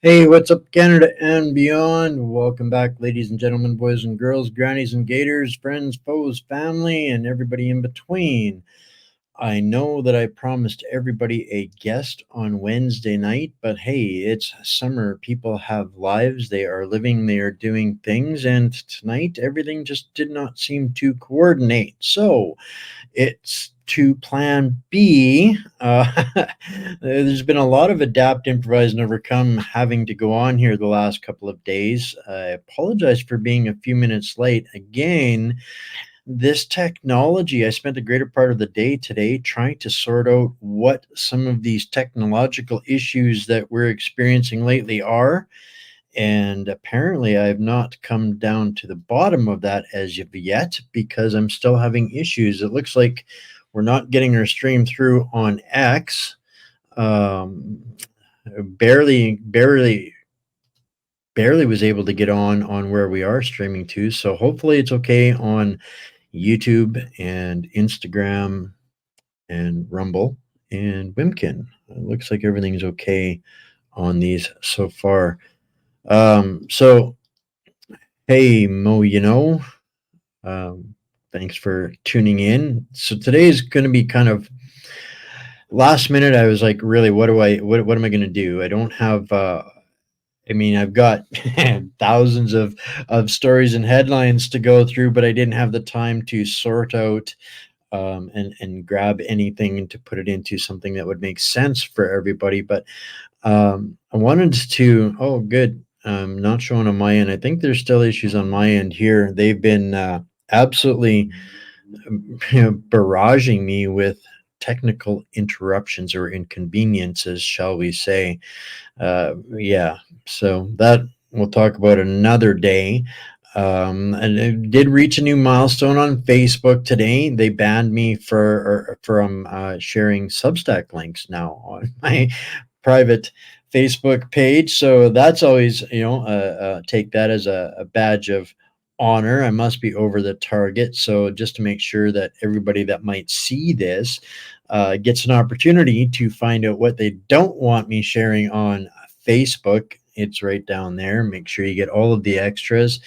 Hey, what's up, Canada and beyond? Welcome back, ladies and gentlemen, boys and girls, grannies and gators, friends, foes, family, and everybody in between. I know that I promised everybody a guest on Wednesday night, but hey, it's summer. People have lives, they are living, they are doing things, and tonight everything just did not seem to coordinate. So, it's to plan B. There's been a lot of adapt, improvise, and overcome having to go on here the last couple of days. I apologize for being a few minutes late. Again, this technology, I spent a greater part of the day today trying to sort out what some of these technological issues that we're experiencing lately are. And apparently, I've not come down to the bottom of that as of yet because I'm still having issues. It looks like we're not getting our stream through on X. Um, barely was able to get on where we are streaming to. So hopefully it's okay on YouTube and Instagram and Rumble and Wimkin. It looks like everything's okay on these so far. So hey Mo, um, thanks for tuning in. So today is going to be kind of last minute. I was like, really, what am I going to do? I don't have. I mean, I've got thousands of stories and headlines to go through, but I didn't have the time to sort out and grab anything to put it into something that would make sense for everybody. But I wanted to. Oh, good. Not showing on my end. I think there's still issues on my end here. They've been absolutely barraging me with technical interruptions or inconveniences, shall we say. Yeah, so that we'll talk about another day. And it did reach a new milestone on Facebook today. They banned me from sharing Substack links now on my private Facebook page. So that's always, take that as a badge of honor. I must be over the target. So just to make sure that everybody that might see this gets an opportunity to find out what they don't want me sharing on Facebook. It's right down there. Make sure you get all of the extras.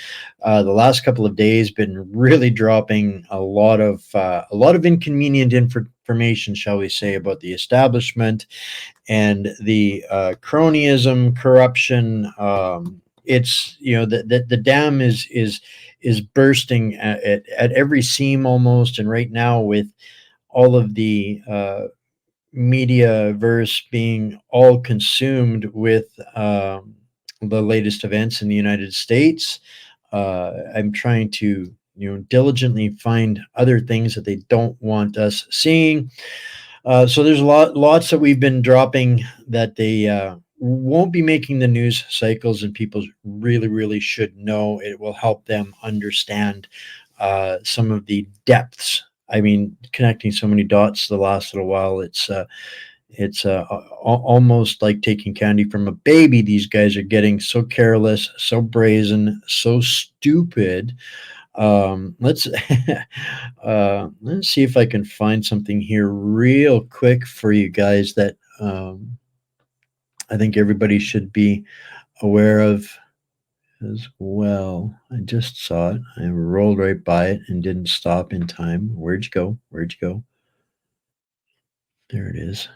The last couple of days been really dropping a lot of inconvenient information, shall we say, about the establishment and the cronyism, corruption. It's the dam is bursting at every seam almost, and right now with all of the media verse being all consumed with the latest events in the United States. I'm trying to diligently find other things that they don't want us seeing. So there's lots that we've been dropping that they won't be making the news cycles, and people really, really should know. It will help them understand some of the depths. I mean, connecting so many dots the last little while, almost like taking candy from a baby. These guys are getting so careless, so brazen, so stupid. Let's let's see if I can find something here real quick for you guys that I think everybody should be aware of as well. I just saw it. I rolled right by it and didn't stop in time. Where'd you go? Where'd you go? There it is.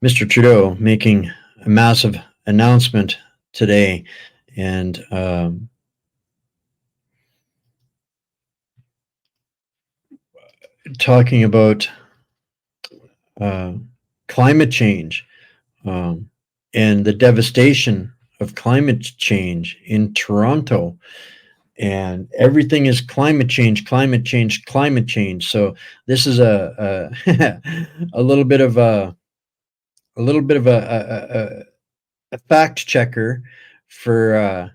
Mr. Trudeau making a massive announcement today, and talking about uh, climate change, um, and the devastation of climate change in Toronto. And everything is climate change, climate change, climate change. So this is a a little bit of a fact checker for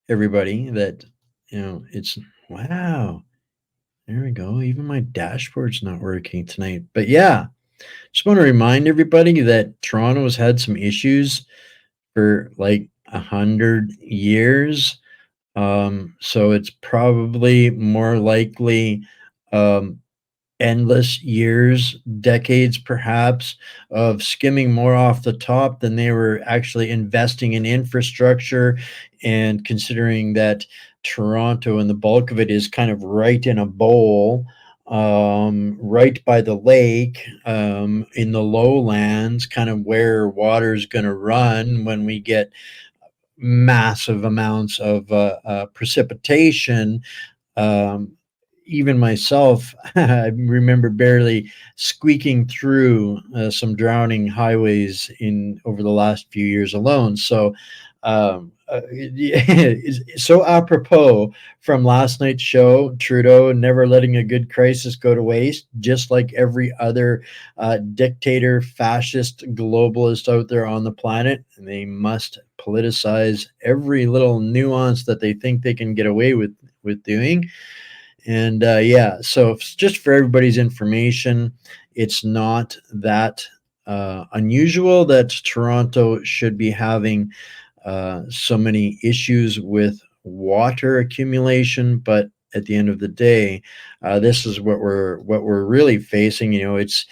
everybody that it's wow. There we go. Even my dashboard's not working tonight. But yeah, just want to remind everybody that Toronto has had some issues for like 100 years. So it's probably more likely um, endless years, decades perhaps, of skimming more off the top than they were actually investing in infrastructure. And considering that Toronto and the bulk of it is kind of right in a bowl, right by the lake, in the lowlands, kind of where water's going to run when we get massive amounts of precipitation. um, Even myself, I remember barely squeaking through some drowning highways in over the last few years alone. So, so apropos from last night's show, Trudeau never letting a good crisis go to waste, just like every other dictator, fascist, globalist out there on the planet. And they must politicize every little nuance that they think they can get away with doing. And yeah, so just for everybody's information, it's not that unusual that Toronto should be having so many issues with water accumulation. But at the end of the day, this is what we're really facing. You know, it's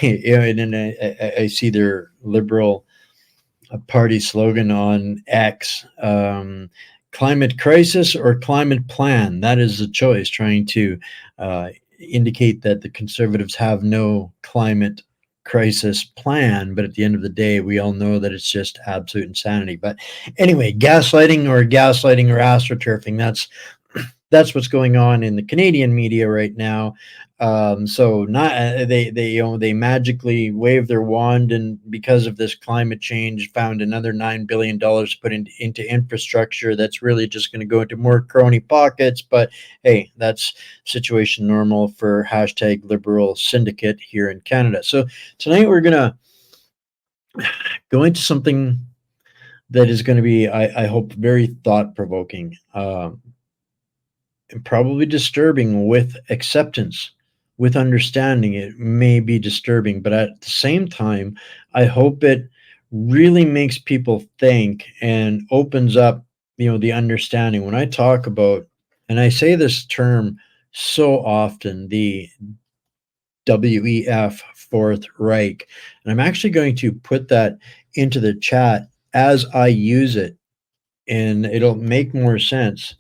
you know, and I see their liberal party slogan on X. Climate crisis or climate plan. That is the choice, trying to uh, indicate that the conservatives have no climate crisis plan. But at the end of the day, we all know that it's just absolute insanity. But anyway, gaslighting or astroturfing, that's what's going on in the Canadian media right now. So not they they magically wave their wand, and because of this climate change, found another $9 billion to put into infrastructure. That's really just going to go into more crony pockets. But hey, that's situation normal for hashtag liberal syndicate here in Canada. So tonight we're gonna go into something that is going to be, I hope, very thought provoking. Probably disturbing with acceptance, with understanding. It may be disturbing, but at the same time, I hope it really makes people think and opens up, the understanding. When I talk about, and I say this term so often, the WEF, Fourth Reich, and I'm actually going to put that into the chat as I use it, and it'll make more sense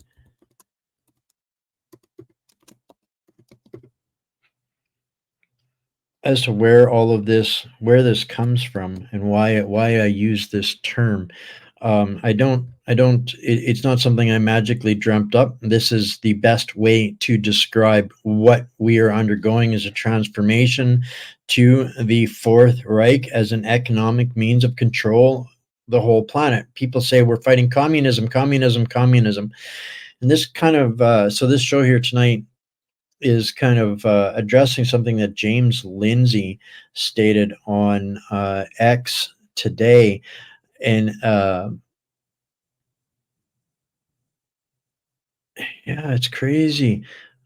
as to where this comes from, and why I use this term. It's not something I magically dreamt up. This is the best way to describe what we are undergoing as a transformation to the Fourth Reich as an economic means of control the whole planet. People say we're fighting communism, communism, communism. And this kind of so this show here tonight is kind of addressing something that James Lindsay stated on X today. And yeah, it's crazy.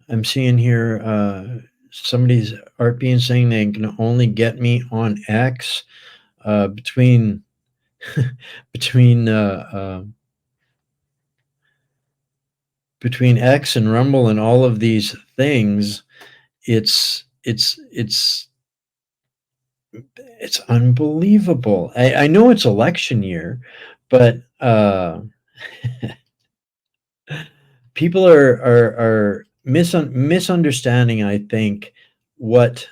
I'm seeing here somebody's art being saying they can only get me on X between between between X and Rumble and all of these things. It's it's unbelievable. I know it's election year, but people are misunderstanding, I think, what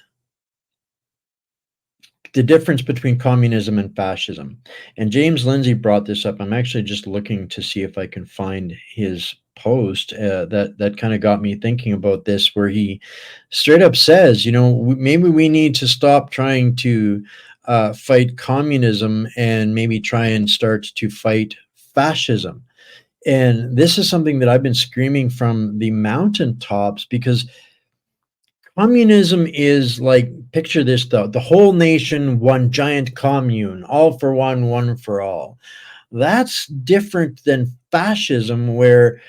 the difference between communism and fascism. And James Lindsay brought this up. I'm actually just looking to see if I can find his post that kind of got me thinking about this, where he straight up says, maybe we need to stop trying to fight communism and maybe try and start to fight fascism. And this is something that I've been screaming from the mountaintops, because communism is like, picture this, the whole nation, one giant commune, all for one, one for all. That's different than fascism, where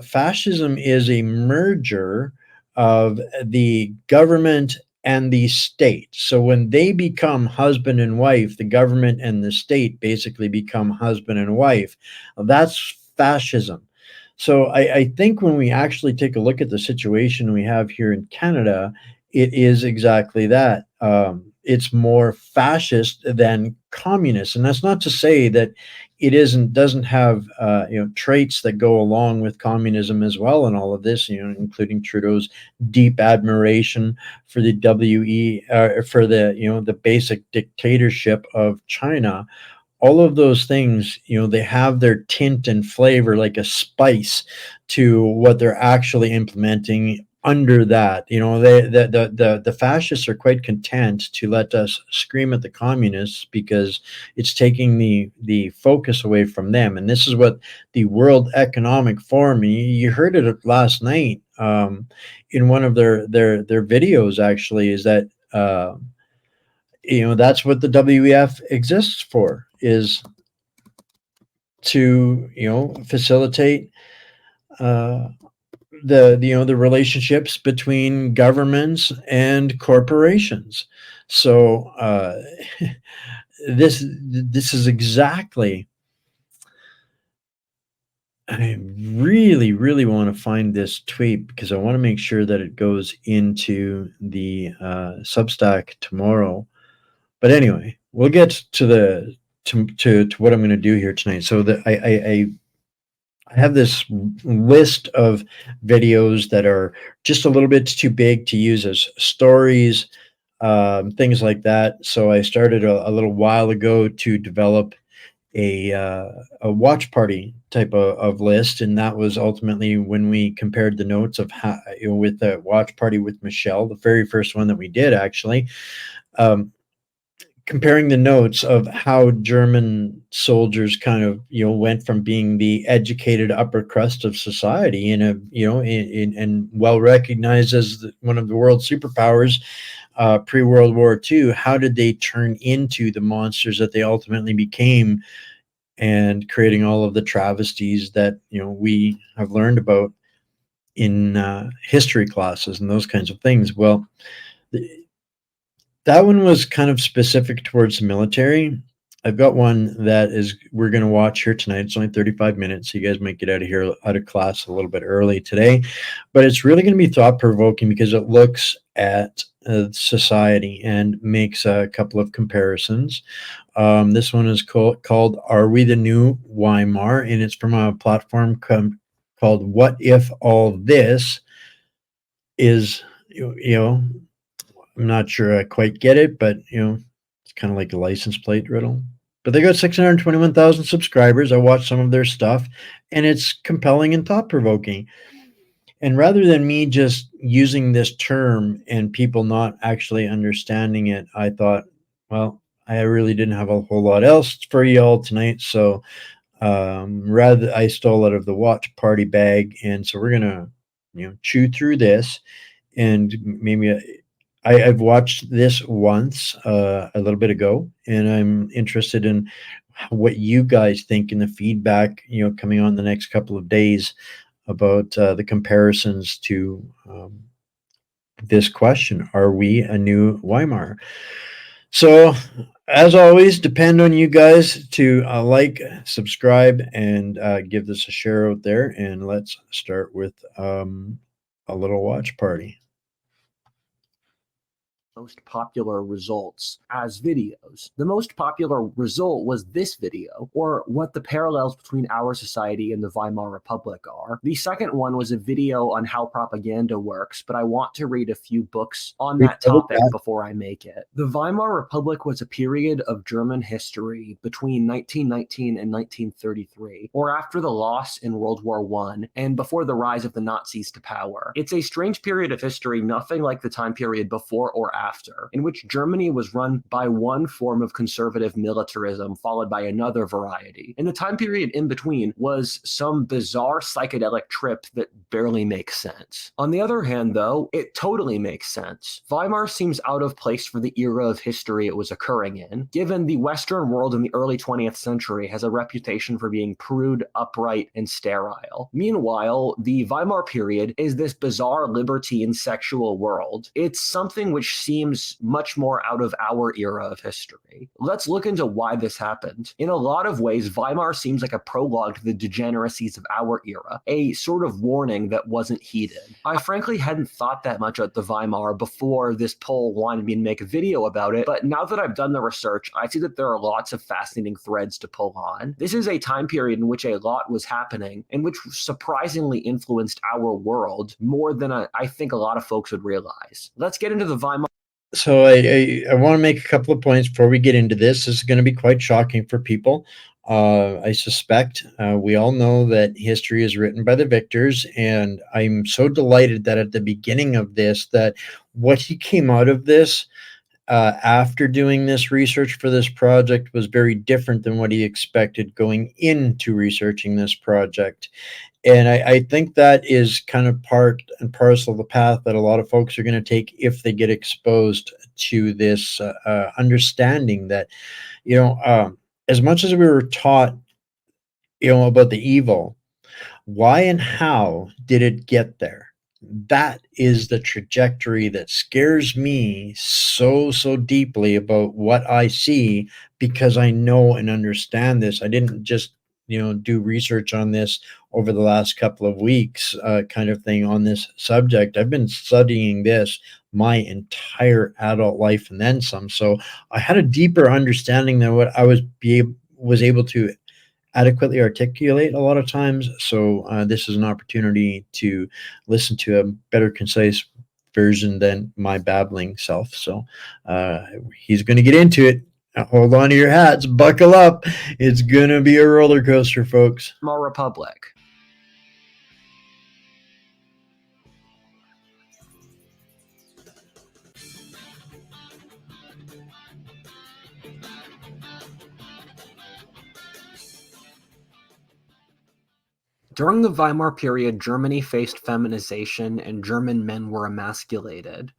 fascism is a merger of the government and the state. So when they become husband and wife, the government and the state basically become husband and wife. That's fascism. So I think when we actually take a look at the situation we have here in Canada, It is exactly that. It's more fascist than communist, and that's not to say that it doesn't have traits that go along with communism as well, and all of this, including Trudeau's deep admiration for the for the the basic dictatorship of China. All of those things, they have their tint and flavor like a spice to what they're actually implementing under that. The fascists are quite content to let us scream at the communists because it's taking the focus away from them. And this is what the World Economic Forum, you heard it last night, in one of their videos, actually, is that that's what the WEF exists for, is to facilitate uh, the relationships between governments and corporations. So this is exactly. I really want to find this tweet because I want to make sure that it goes into the Substack tomorrow. But anyway, we'll get to to what I'm going to do here tonight. So that I have this list of videos that are just a little bit too big to use as stories, things like that. So I started a little while ago to develop a watch party type of list, and that was ultimately when we compared the notes of how, with the watch party with Michelle, the very first one that we did, actually. Um, Comparing the notes of how German soldiers kind of went from being the educated upper crust of society in a and well recognized as one of the world superpowers pre World War II. How did they turn into the monsters that they ultimately became, and creating all of the travesties that we have learned about in history classes and those kinds of things? Well, that one was kind of specific towards the military. I've got one that is we're going to watch here tonight. It's only 35 minutes, so you guys might get out of class a little bit early today. But it's really going to be thought provoking because it looks at society and makes a couple of comparisons. This one is called "Are We the New Weimar?" and it's from a platform called "What If All This Is." You know, I'm not sure I quite get it, but it's kind of like a license plate riddle. But they got 621,000 subscribers. I watched some of their stuff, and it's compelling and thought provoking. And rather than me just using this term and people not actually understanding it, I thought, well, I really didn't have a whole lot else for y'all tonight. So rather, I stole out of the watch party bag. And so we're going to, chew through this, and maybe I've watched this once a little bit ago, and I'm interested in what you guys think in the feedback, coming on the next couple of days about the comparisons to this question: Are we a new Weimar? So, as always, depend on you guys to like, subscribe, and give this a share out there. And let's start with a little watch party. Most popular results as videos. The most popular result was this video, or what the parallels between our society and the Weimar Republic are. The second one was a video on how propaganda works, but I want to read a few books on that topic before I make it. The Weimar Republic was a period of German history between 1919 and 1933, or after the loss in World War I and before the rise of the Nazis to power. It's a strange period of history, nothing like the time period before or after, in which Germany was run by one form of conservative militarism followed by another variety. And the time period in between was some bizarre psychedelic trip that barely makes sense. On the other hand, though, it totally makes sense. Weimar seems out of place for the era of history it was occurring in, given the Western world in the early 20th century has a reputation for being prude, upright, and sterile. Meanwhile, the Weimar period is this bizarre libertine sexual world. It's something which seems much more out of our era of history. Let's look into why this happened. In a lot of ways, Weimar seems like a prologue to the degeneracies of our era, a sort of warning that wasn't heeded. I frankly hadn't thought that much about the Weimar before this poll wanted me to make a video about it, but now that I've done the research, I see that there are lots of fascinating threads to pull on. This is a time period in which a lot was happening and which surprisingly influenced our world more than I think a lot of folks would realize. Let's get into the Weimar. So I want to make a couple of points before we get into this. This is going to be quite shocking for people. I suspect we all know that history is written by the victors, and I'm so delighted that at the beginning of this, that what he came out of this after doing this research for this project was very different than what he expected going into researching this project. And I think that is kind of part and parcel of the path that a lot of folks are going to take if they get exposed to this understanding that, as much as we were taught, about the evil, why and how did it get there? That is the trajectory that scares me so, so deeply about what I see, because I know and understand this. I didn't just, do research on this over the last couple of weeks, kind of thing on this subject. I've been studying this my entire adult life and then some. So I had a deeper understanding than what I was able to adequately articulate a lot of times. So this is an opportunity to listen to a better concise version than my babbling self. So he's going to get into it. Now, hold on to your hats, buckle up. It's going to be a roller coaster, folks. Weimar Republic. During the Weimar period, Germany faced feminization and German men were emasculated.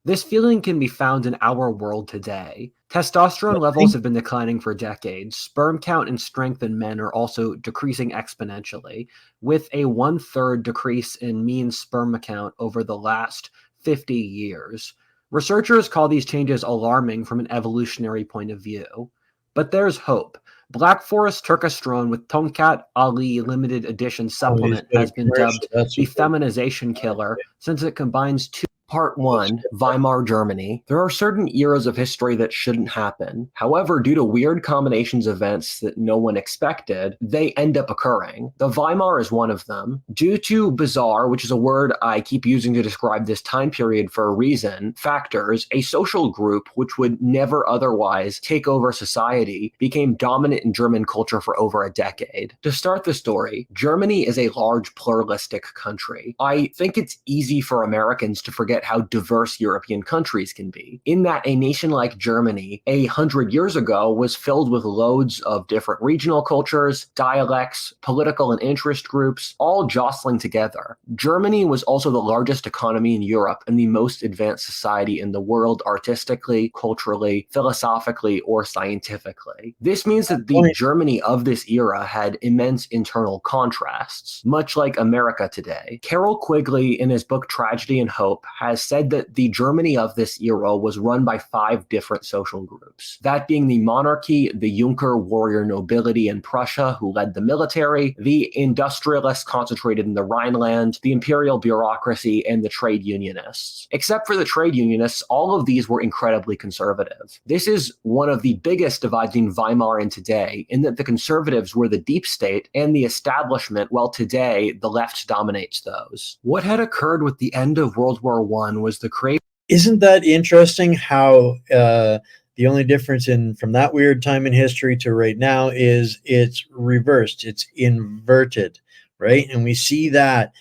This feeling can be found in our world today. Testosterone levels have been declining for decades. Sperm count and strength in men are also decreasing exponentially, with a 1/3 decrease in mean sperm count over the last 50 years. Researchers call these changes alarming from an evolutionary point of view. But there's hope. Black Forest Turkestrone with Tonkat Ali limited edition supplement has been dubbed the feminization killer since it combines two. Part 1, Weimar Germany. There are certain eras of history that shouldn't happen. However, due to weird combinations of events that no one expected, they end up occurring. The Weimar is one of them. Due to bizarre, which is a word I keep using to describe this time period for a reason, factors, a social group which would never otherwise take over society became dominant in German culture for over a decade. To start the story, Germany is a large pluralistic country. I think it's easy for Americans to forget how diverse European countries can be. In that a nation like Germany 100 years ago was filled with loads of different regional cultures, dialects, political and interest groups, all jostling together. Germany was also the largest economy in Europe and the most advanced society in the world artistically, culturally, philosophically, or scientifically. This means that the Germany of this era had immense internal contrasts, much like America today. Carol Quigley, in his book Tragedy and Hope, has said that the Germany of this era was run by 5 different social groups. That being the monarchy, the Junker warrior nobility in Prussia who led the military, the industrialists concentrated in the Rhineland, the imperial bureaucracy, and the trade unionists. Except for the trade unionists, all of these were incredibly conservative. This is one of the biggest divides in Weimar and today, in that the conservatives were the deep state and the establishment, while today the left dominates those. What had occurred with the end of World War I was the creation. Isn't that interesting how the only difference from that weird time in history to right now is it's reversed, it's inverted, right? And we see that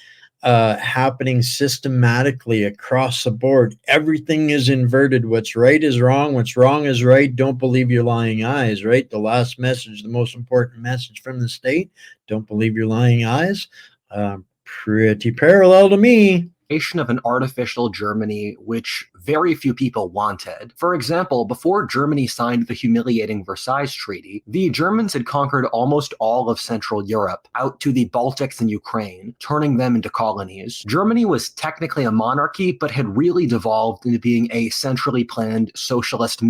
happening systematically across the board. Everything is inverted. What's right is wrong. What's wrong is right. Don't believe your lying eyes, right? The last message, the most important message from the state. Don't believe your lying eyes. Pretty parallel to me. Of an artificial Germany which very few people wanted. For example, before Germany signed the humiliating Versailles Treaty, the Germans had conquered almost all of Central Europe out to the Baltics and Ukraine, turning them into colonies. Germany was technically a monarchy, but had really devolved into being a centrally planned socialist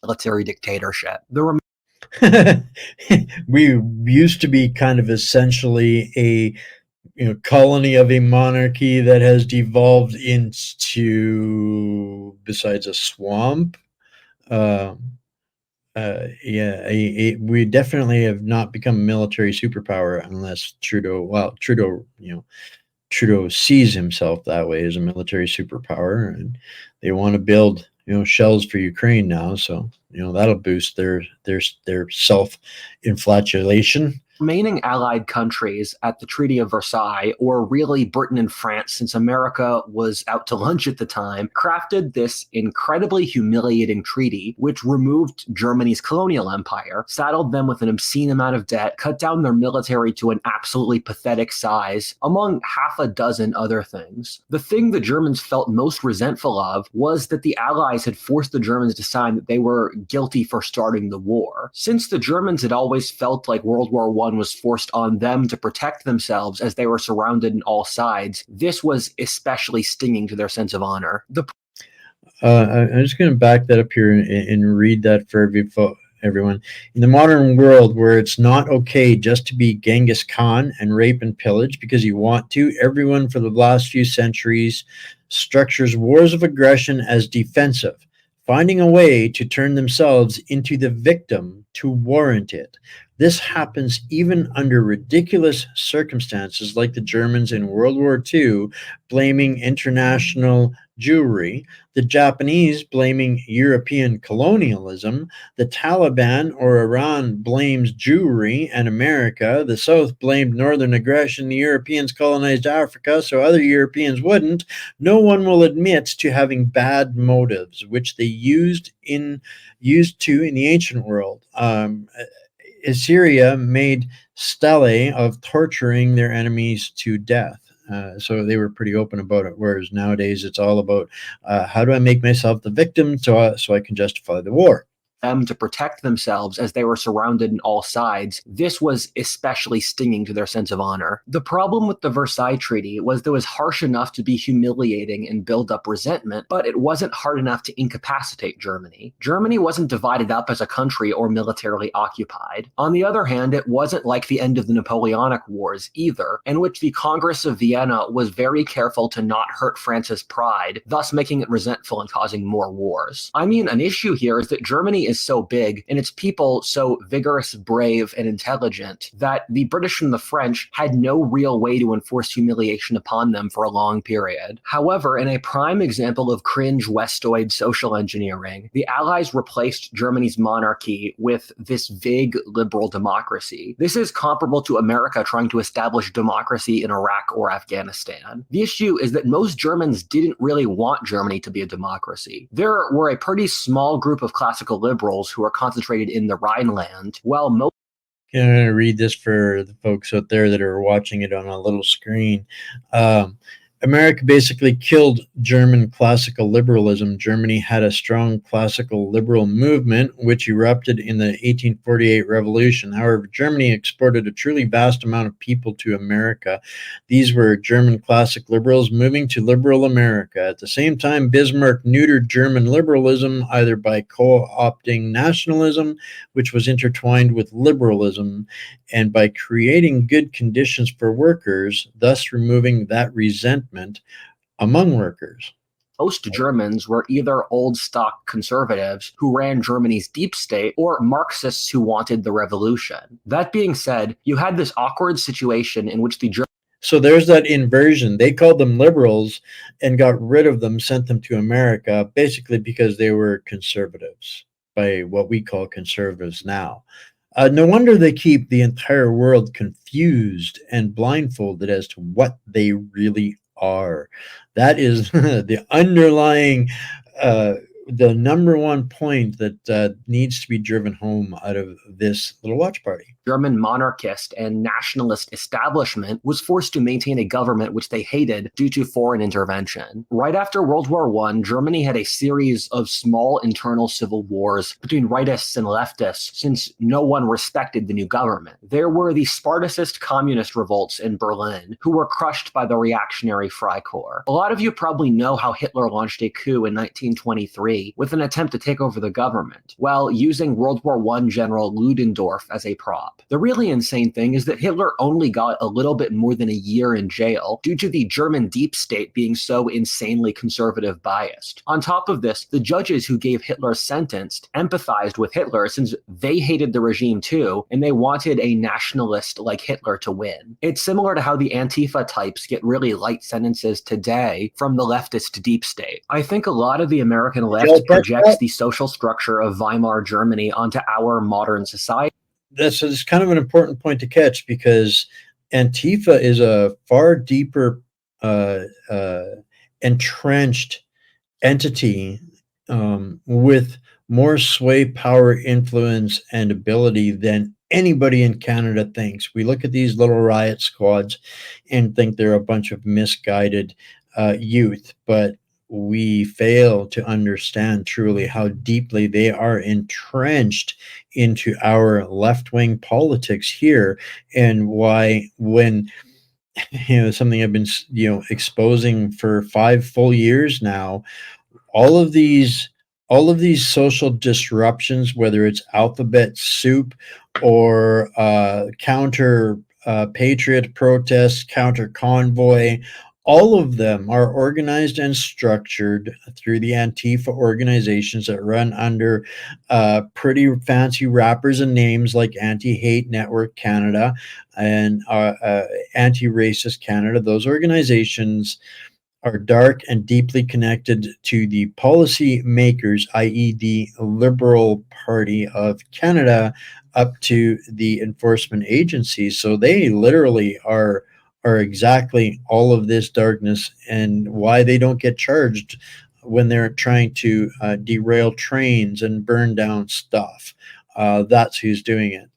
military dictatorship. We used to be kind of essentially a colony of a monarchy that has devolved into, besides a swamp. Uh, yeah, we definitely have not become a military superpower unless Trudeau. Well, Trudeau, Trudeau sees himself that way as a military superpower, and they want to build shells for Ukraine now. So that'll boost their self inflatulation. Remaining allied countries at the Treaty of Versailles, or really Britain and France, since America was out to lunch at the time, crafted this incredibly humiliating treaty, which removed Germany's colonial empire, saddled them with an obscene amount of debt, cut down their military to an absolutely pathetic size, among half a dozen other things. The thing the Germans felt most resentful of was that the Allies had forced the Germans to sign that they were guilty for starting the war. Since the Germans had always felt like World War I was forced on them to protect themselves as they were surrounded on all sides, this was especially stinging to their sense of honor. I'm just going to back that up here and read that for everyone. In the modern world, where it's not okay just to be Genghis Khan and rape and pillage because you want to, everyone for the last few centuries structures wars of aggression as defensive, finding a way to turn themselves into the victim to warrant it. This happens even under ridiculous circumstances, like the Germans in World War II blaming international Jewry, the Japanese blaming European colonialism, the Taliban or Iran blames Jewry and America, the South blamed Northern aggression, the Europeans colonized Africa so other Europeans wouldn't. No one will admit to having bad motives, which they used in the ancient world. Assyria made stele of torturing their enemies to death. So they were pretty open about it. Whereas nowadays, it's all about how do I make myself the victim so I can justify the war. Them to protect themselves as they were surrounded on all sides, this was especially stinging to their sense of honor. The problem with the Versailles Treaty was that it was harsh enough to be humiliating and build up resentment, but it wasn't hard enough to incapacitate Germany. Germany wasn't divided up as a country or militarily occupied. On the other hand, it wasn't like the end of the Napoleonic Wars either, in which the Congress of Vienna was very careful to not hurt France's pride, thus making it resentful and causing more wars. I mean, an issue here is that Germany is so big and its people so vigorous, brave, and intelligent that the British and the French had no real way to enforce humiliation upon them for a long period. However, in a prime example of cringe Westoid social engineering, the Allies replaced Germany's monarchy with this vague liberal democracy. This is comparable to America trying to establish democracy in Iraq or Afghanistan. The issue is that most Germans didn't really want Germany to be a democracy. There were a pretty small group of classical liberals who are concentrated in the Rhineland, while most I'm going to read this for the folks out there that are watching it on a little screen. America basically killed German classical liberalism. Germany had a strong classical liberal movement, which erupted in the 1848 revolution. However, Germany exported a truly vast amount of people to America. These were German classic liberals moving to liberal America. At the same time, Bismarck neutered German liberalism either by co-opting nationalism, which was intertwined with liberalism, and by creating good conditions for workers, thus removing that resentment among workers. Most Germans were either old stock conservatives who ran Germany's deep state or Marxists who wanted the revolution. That being said, you had this awkward situation in which the So there's that inversion. They called them liberals and got rid of them, sent them to America, basically because they were conservatives, by what we call conservatives now. No wonder they keep the entire world confused and blindfolded as to what they really are. That is the underlying, the number one point that needs to be driven home out of this little watch party. German monarchist and nationalist establishment was forced to maintain a government which they hated due to foreign intervention. Right after World War I, Germany had a series of small internal civil wars between rightists and leftists since no one respected the new government. There were the Spartacist communist revolts in Berlin, who were crushed by the reactionary Freikorps. A lot of you probably know how Hitler launched a coup in 1923 with an attempt to take over the government, while using World War I General Ludendorff as a prop. The really insane thing is that Hitler only got a little bit more than a year in jail due to the German deep state being so insanely conservative biased. On top of this, the judges who gave Hitler sentence empathized with Hitler since they hated the regime too, and they wanted a nationalist like Hitler to win. It's similar to how the Antifa types get really light sentences today from the leftist deep state. I think a lot of the American left projects the social structure of Weimar Germany onto our modern society. That's kind of an important point to catch, because Antifa is a far deeper entrenched entity, with more sway, power, influence, and ability than anybody in Canada thinks. We look at these little riot squads and think they're a bunch of misguided youth, but we fail to understand truly how deeply they are entrenched into our left-wing politics here, and why, when something I've been exposing for 5 full years now, all of these social disruptions, whether it's alphabet soup or counter patriot protests, counter convoy, all of them are organized and structured through the Antifa organizations that run under pretty fancy wrappers and names like Anti-Hate Network Canada and Anti-Racist Canada. Those organizations are dark and deeply connected to the policy makers, i.e., the Liberal Party of Canada, up to the enforcement agencies. So they literally are exactly all of this darkness, and why they don't get charged when they're trying to derail trains and burn down stuff. That's who's doing it.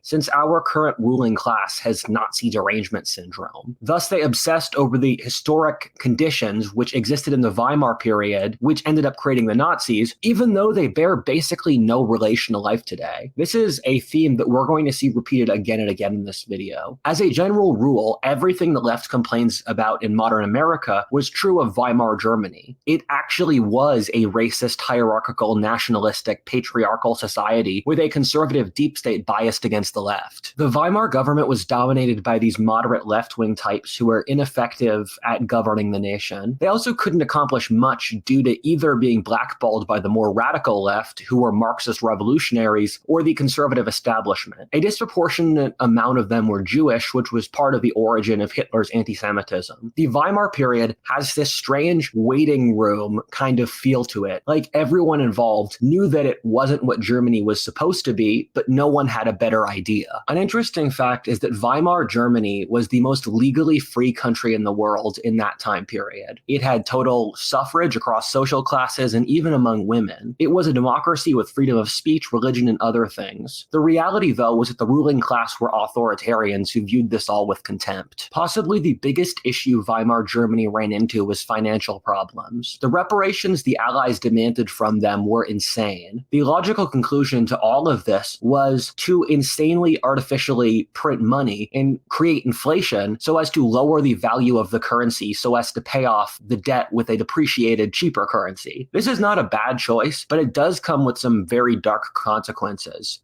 Since our current ruling class has Nazi derangement syndrome. Thus, they obsessed over the historic conditions which existed in the Weimar period, which ended up creating the Nazis, even though they bear basically no relation to life today. This is a theme that we're going to see repeated again and again in this video. As a general rule, everything the left complains about in modern America was true of Weimar Germany. It actually was a racist, hierarchical, nationalistic, patriarchal society with a conservative deep state bias against the left. The Weimar government was dominated by these moderate left-wing types who were ineffective at governing the nation. They also couldn't accomplish much due to either being blackballed by the more radical left, who were Marxist revolutionaries, or the conservative establishment. A disproportionate amount of them were Jewish, which was part of the origin of Hitler's anti-Semitism. The Weimar period has this strange waiting room kind of feel to it. Like everyone involved knew that it wasn't what Germany was supposed to be, but no one had a better idea. An interesting fact is that Weimar Germany was the most legally free country in the world in that time period. It had total suffrage across social classes and even among women. It was a democracy with freedom of speech, religion, and other things. The reality, though, was that the ruling class were authoritarians who viewed this all with contempt. Possibly the biggest issue Weimar Germany ran into was financial problems. The reparations the Allies demanded from them were insane. The logical conclusion to all of this was to insanely artificially print money and create inflation so as to lower the value of the currency so as to pay off the debt with a depreciated, cheaper currency. This is not a bad choice, but it does come with some very dark consequences.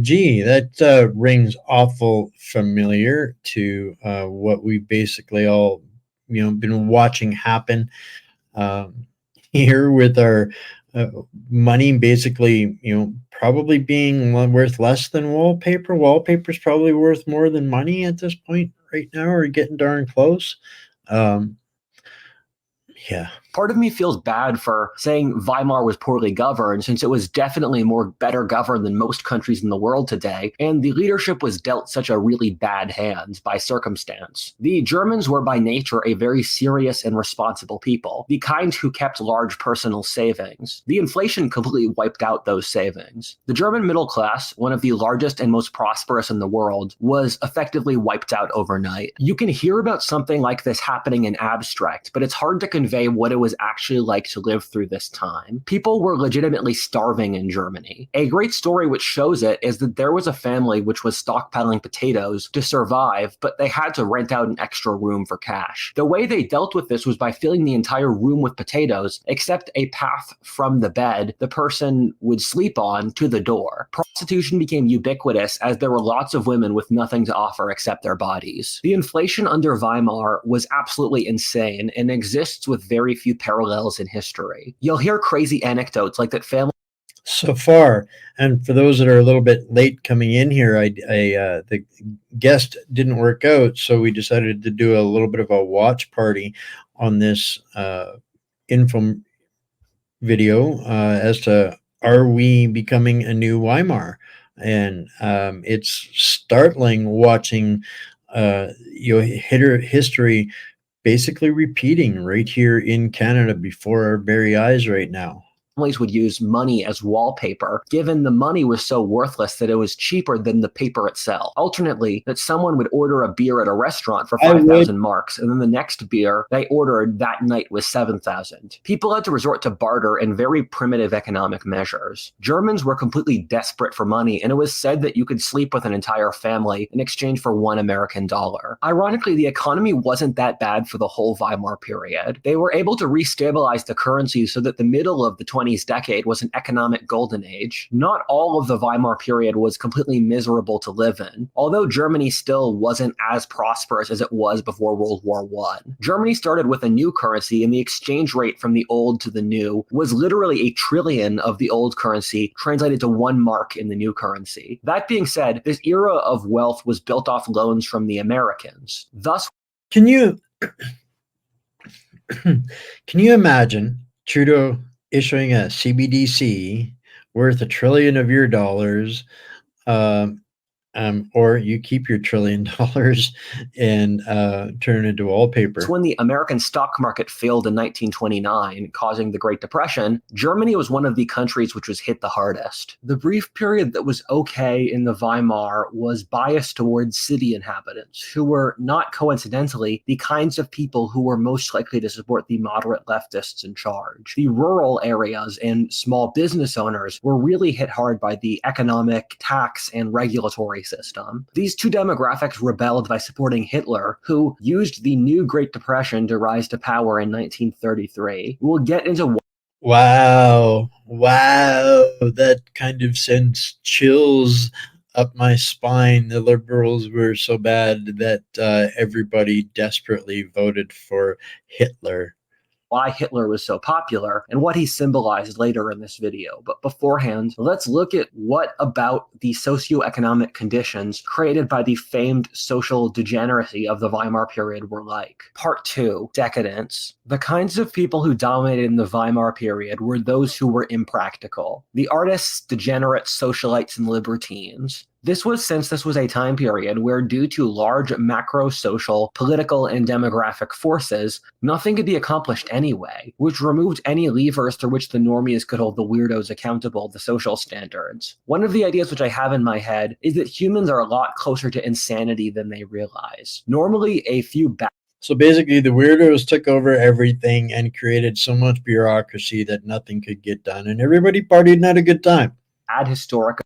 Gee, that rings awful familiar to what we basically all, been watching happen um, here with our money basically, probably being worth less than wallpaper. Wallpaper's probably worth more than money at this point right now, or getting darn close. Um, yeah. Part of me feels bad for saying Weimar was poorly governed, since it was definitely better governed than most countries in the world today, and the leadership was dealt such a really bad hand by circumstance. The Germans were by nature a very serious and responsible people, the kind who kept large personal savings. The inflation completely wiped out those savings. The German middle class, one of the largest and most prosperous in the world, was effectively wiped out overnight. You can hear about something like this happening in abstract, but it's hard to convey what it was actually like to live through this time. People were legitimately starving in Germany. A great story which shows it is that there was a family which was stockpiling potatoes to survive, but they had to rent out an extra room for cash. The way they dealt with this was by filling the entire room with potatoes, except a path from the bed the person would sleep on to the door. Prostitution became ubiquitous as there were lots of women with nothing to offer except their bodies. The inflation under Weimar was absolutely insane and exists with very few parallels in history. You'll hear crazy anecdotes like that family so far. And for those that are a little bit late coming in here, the guest didn't work out, so we decided to do a little bit of a watch party on this info video as to, are we becoming a new Weimar? And it's startling watching history basically repeating right here in Canada before our very eyes right now. families would use money as wallpaper, given the money was so worthless that it was cheaper than the paper itself. Alternately, that someone would order a beer at a restaurant for 5,000 marks, and then the next beer they ordered that night was 7,000. People had to resort to barter and very primitive economic measures. Germans were completely desperate for money, and it was said that you could sleep with an entire family in exchange for $1 American dollar. Ironically, the economy wasn't that bad for the whole Weimar period. They were able to restabilize the currency so that the middle of the 20th decade was an economic golden age. Not all of the Weimar period was completely miserable to live in, although Germany still wasn't as prosperous as it was before World War I. Germany started with a new currency, and the exchange rate from the old to the new was literally a trillion of the old currency translated to 1 mark in the new currency. That being said, this era of wealth was built off loans from the Americans. Thus, can you imagine Trudeau issuing a CBDC worth $1 trillion of your dollars, or you keep your $1 trillion and turn it into wallpaper? when the American stock market failed in 1929, causing the Great Depression, Germany was one of the countries which was hit the hardest. The brief period that was okay in the Weimar was biased towards city inhabitants, who were, not coincidentally, the kinds of people who were most likely to support the moderate leftists in charge. The rural areas and small business owners were really hit hard by the economic, tax, and regulatory system. These two demographics rebelled by supporting Hitler, who used the new Great Depression to rise to power in 1933. We'll get into Wow, that kind of sends chills up my spine. The liberals were so bad that everybody desperately voted for Hitler. Why Hitler was so popular and what he symbolized later in this video. But beforehand, let's look at what about the socioeconomic conditions created by the famed social degeneracy of the Weimar period were like. Part 2, decadence. The kinds of people who dominated in the Weimar period were those who were impractical. The artists, degenerates, socialites, and libertines. This was since this was a time period where, due to large macro-social, political, and demographic forces, nothing could be accomplished anyway, which removed any levers through which the normies could hold the weirdos accountable, the social standards. One of the ideas which I have in my head is that humans are a lot closer to insanity than they realize. Normally, a few So basically, the weirdos took over everything and created so much bureaucracy that nothing could get done, and everybody partied and had a good time. bad historic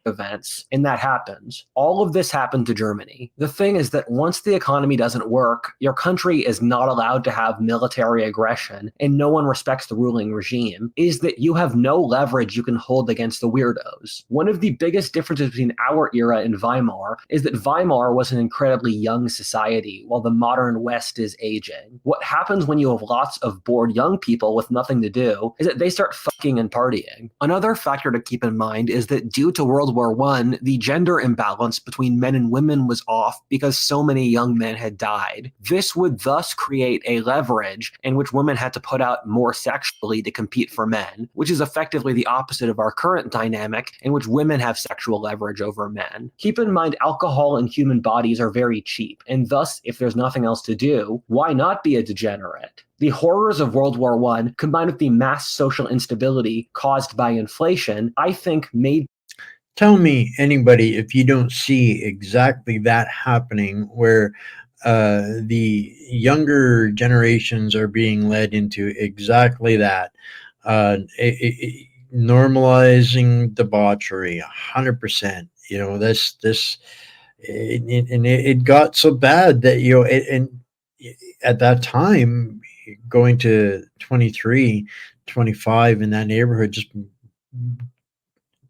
events, and that happens. All of this happened to Germany. The thing is that once the economy doesn't work, your country is not allowed to have military aggression, and no one respects the ruling regime, is that you have no leverage you can hold against the weirdos. One of the biggest differences between our era and Weimar is that Weimar was an incredibly young society, while the modern West is aging. What happens when you have lots of bored young people with nothing to do is that they start and partying. Another factor to keep in mind is that due to World War I, the gender imbalance between men and women was off because so many young men had died. This would thus create a leverage in which women had to put out more sexually to compete for men, which is effectively the opposite of our current dynamic in which women have sexual leverage over men. Keep in mind, alcohol and human bodies are very cheap, and thus, if there's nothing else to do, why not be a degenerate? The horrors of World War I, combined with the mass social instability caused by inflation, I think made. Tell me, anybody, if you don't see exactly that happening, where the younger generations are being led into exactly that, normalizing debauchery, 100%. You know, it got so bad that, and at that time, going to 23, 25 in that neighborhood, just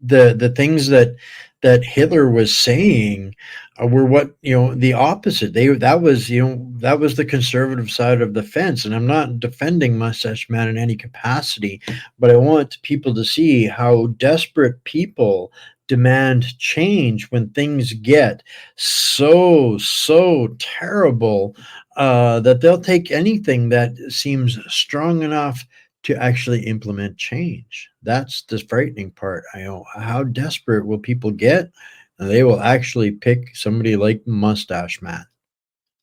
the things that Hitler was saying were what, the opposite. That was the conservative side of the fence. And I'm not defending Mustache Man in any capacity, but I want people to see how desperate people demand change when things get so terrible, that they'll take anything that seems strong enough to actually implement change. That's the frightening part. I know, how desperate will people get? And they will actually pick somebody like Mustache Man.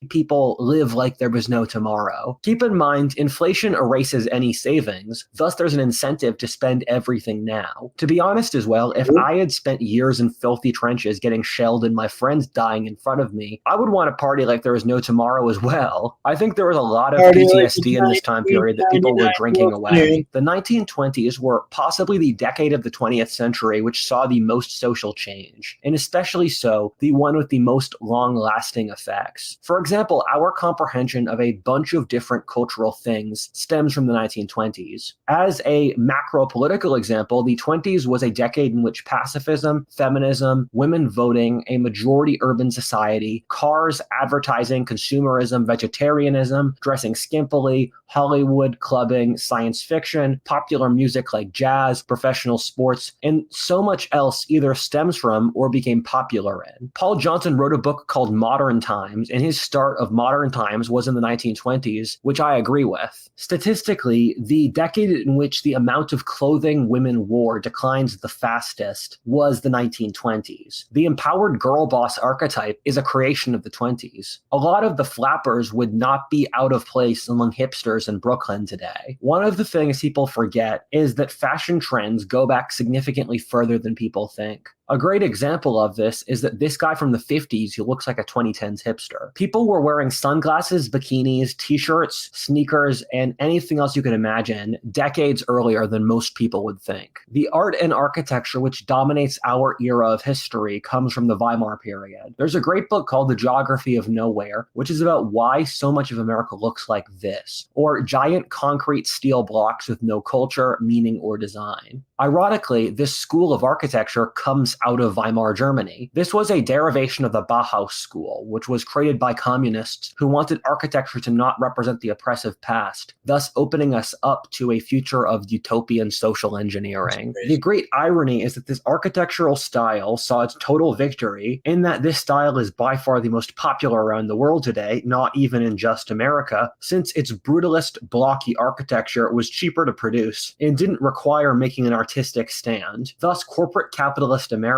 People live like there was no tomorrow. Keep in mind, inflation erases any savings, thus there's an incentive to spend everything now. To be honest as well, if I had spent years in filthy trenches getting shelled and my friends dying in front of me, I would want to party like there was no tomorrow as well. I think there was a lot of Party like PTSD in this time period that people were drinking away. The 1920s were possibly the decade of the 20th century which saw the most social change, and especially so, the one with the most long-lasting effects. For example, our comprehension of a bunch of different cultural things stems from the 1920s. As a macro political example, the 20s was a decade in which pacifism, feminism, women voting, a majority urban society, cars, advertising, consumerism, vegetarianism, dressing skimpily, Hollywood, clubbing, science fiction, popular music like jazz, professional sports, and so much else either stems from or became popular in. Paul Johnson wrote a book called Modern Times, and his start of modern times was in the 1920s, which I agree with. Statistically, the decade in which the amount of clothing women wore declines the fastest was the 1920s. The empowered girl boss archetype is a creation of the 20s. A lot of the flappers would not be out of place among hipsters in Brooklyn today. One of the things people forget is that fashion trends go back significantly further than people think. A great example of this is that this guy from the 50s who looks like a 2010s hipster. People were wearing sunglasses, bikinis, t-shirts, sneakers, and anything else you can imagine decades earlier than most people would think. The art and architecture which dominates our era of history comes from the Weimar period. There's a great book called The Geography of Nowhere, which is about why so much of America looks like this, or giant concrete steel blocks with no culture, meaning, or design. Ironically, this school of architecture comes out of Weimar Germany. This was a derivation of the Bauhaus school, which was created by communists who wanted architecture to not represent the oppressive past, thus opening us up to a future of utopian social engineering. The great irony is that this architectural style saw its total victory in that this style is by far the most popular around the world today, not even in just America, since its brutalist, blocky architecture was cheaper to produce and didn't require making an artistic stand. Thus, corporate capitalist America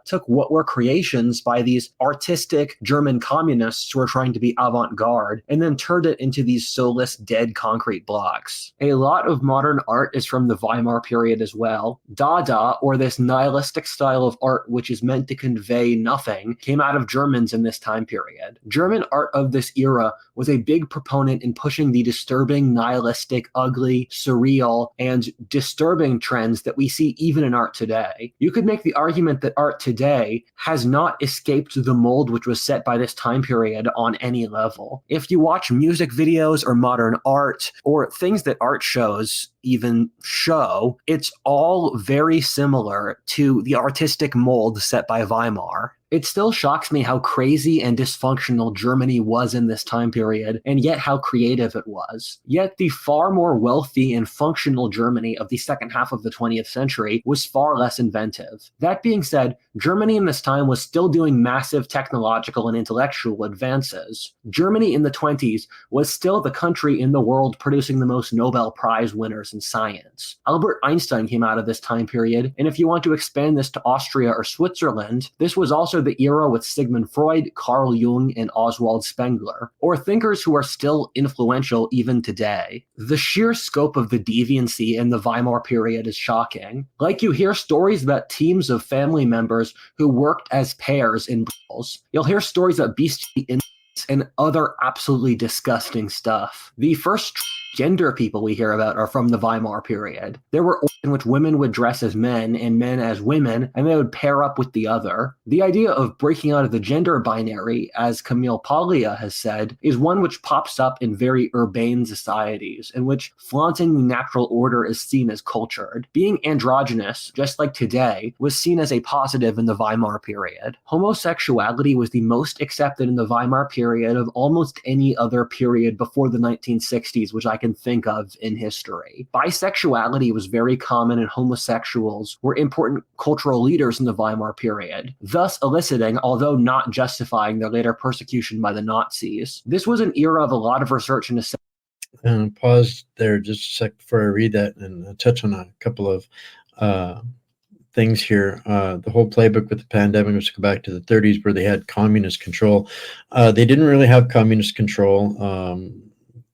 took what were creations by these artistic German communists who were trying to be avant-garde and then turned it into these soulless, dead concrete blocks. A lot of modern art is from the Weimar period as well. Dada, or this nihilistic style of art which is meant to convey nothing, came out of Germans in this time period. German art of this era was a big proponent in pushing the disturbing, nihilistic, ugly, surreal, and disturbing trends that we see even in art today. You could make the argument that art today has not escaped the mold which was set by this time period on any level. If you watch music videos or modern art, or things that art shows even show, it's all very similar to the artistic mold set by Weimar. It still shocks me how crazy and dysfunctional Germany was in this time period, and yet how creative it was. Yet the far more wealthy and functional Germany of the second half of the 20th century was far less inventive. That being said, Germany in this time was still doing massive technological and intellectual advances. Germany in the 20s was still the country in the world producing the most Nobel Prize winners in science. Albert Einstein came out of this time period, and if you want to expand this to Austria or Switzerland, this was also the era with Sigmund Freud, Carl Jung, and Oswald Spengler, or thinkers who are still influential even today. The sheer scope of the deviancy in the Weimar period is shocking. Like, you hear stories about teams of family members who worked as pairs in brawls. You'll hear stories about bestiality and other absolutely disgusting stuff. The first gender people we hear about are from the Weimar period. There were in which women would dress as men and men as women, and they would pair up with the other. The idea of breaking out of the gender binary, as Camille Paglia has said, is one which pops up in very urbane societies, in which flaunting the natural order is seen as cultured. Being androgynous, just like today, was seen as a positive in the Weimar period. Homosexuality was the most accepted in the Weimar period of almost any other period before the 1960s, which I can think of in history. Bisexuality was very common, and homosexuals were important cultural leaders in the Weimar period, thus eliciting, although not justifying, their later persecution by the Nazis. This was an era of a lot of research into And pause there just a sec before I read that and touch on a couple of things here. The whole playbook with the pandemic was to go back to the 30s where they had communist control. They didn't really have communist control.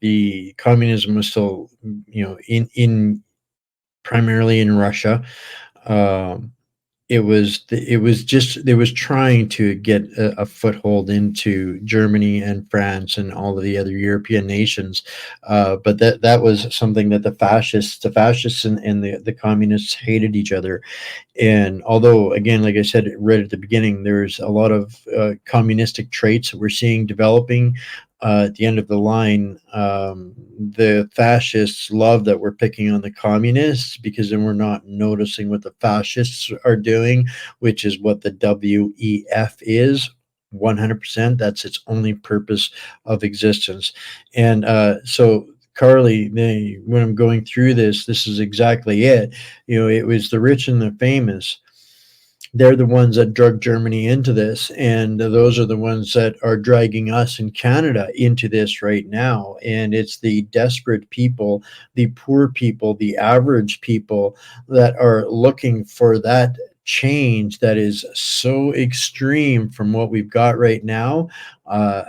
The communism was still, in primarily in Russia. Um, it was trying to get a foothold into Germany and France and all of the other European nations, but that was something that the fascists and the communists hated each other. And although, again, like I said right at the beginning, there's a lot of communistic traits that we're seeing developing. At the end of the line, the fascists love that we're picking on the communists, because then we're not noticing what the fascists are doing, which is what the WEF is. 100%. That's its only purpose of existence. And so, Carly, when I'm going through this is exactly it. It was the rich and the famous. They're the ones that drug Germany into this, and those are the ones that are dragging us in Canada into this right now. And it's the desperate people, the poor people, the average people that are looking for that change that is so extreme from what we've got right now.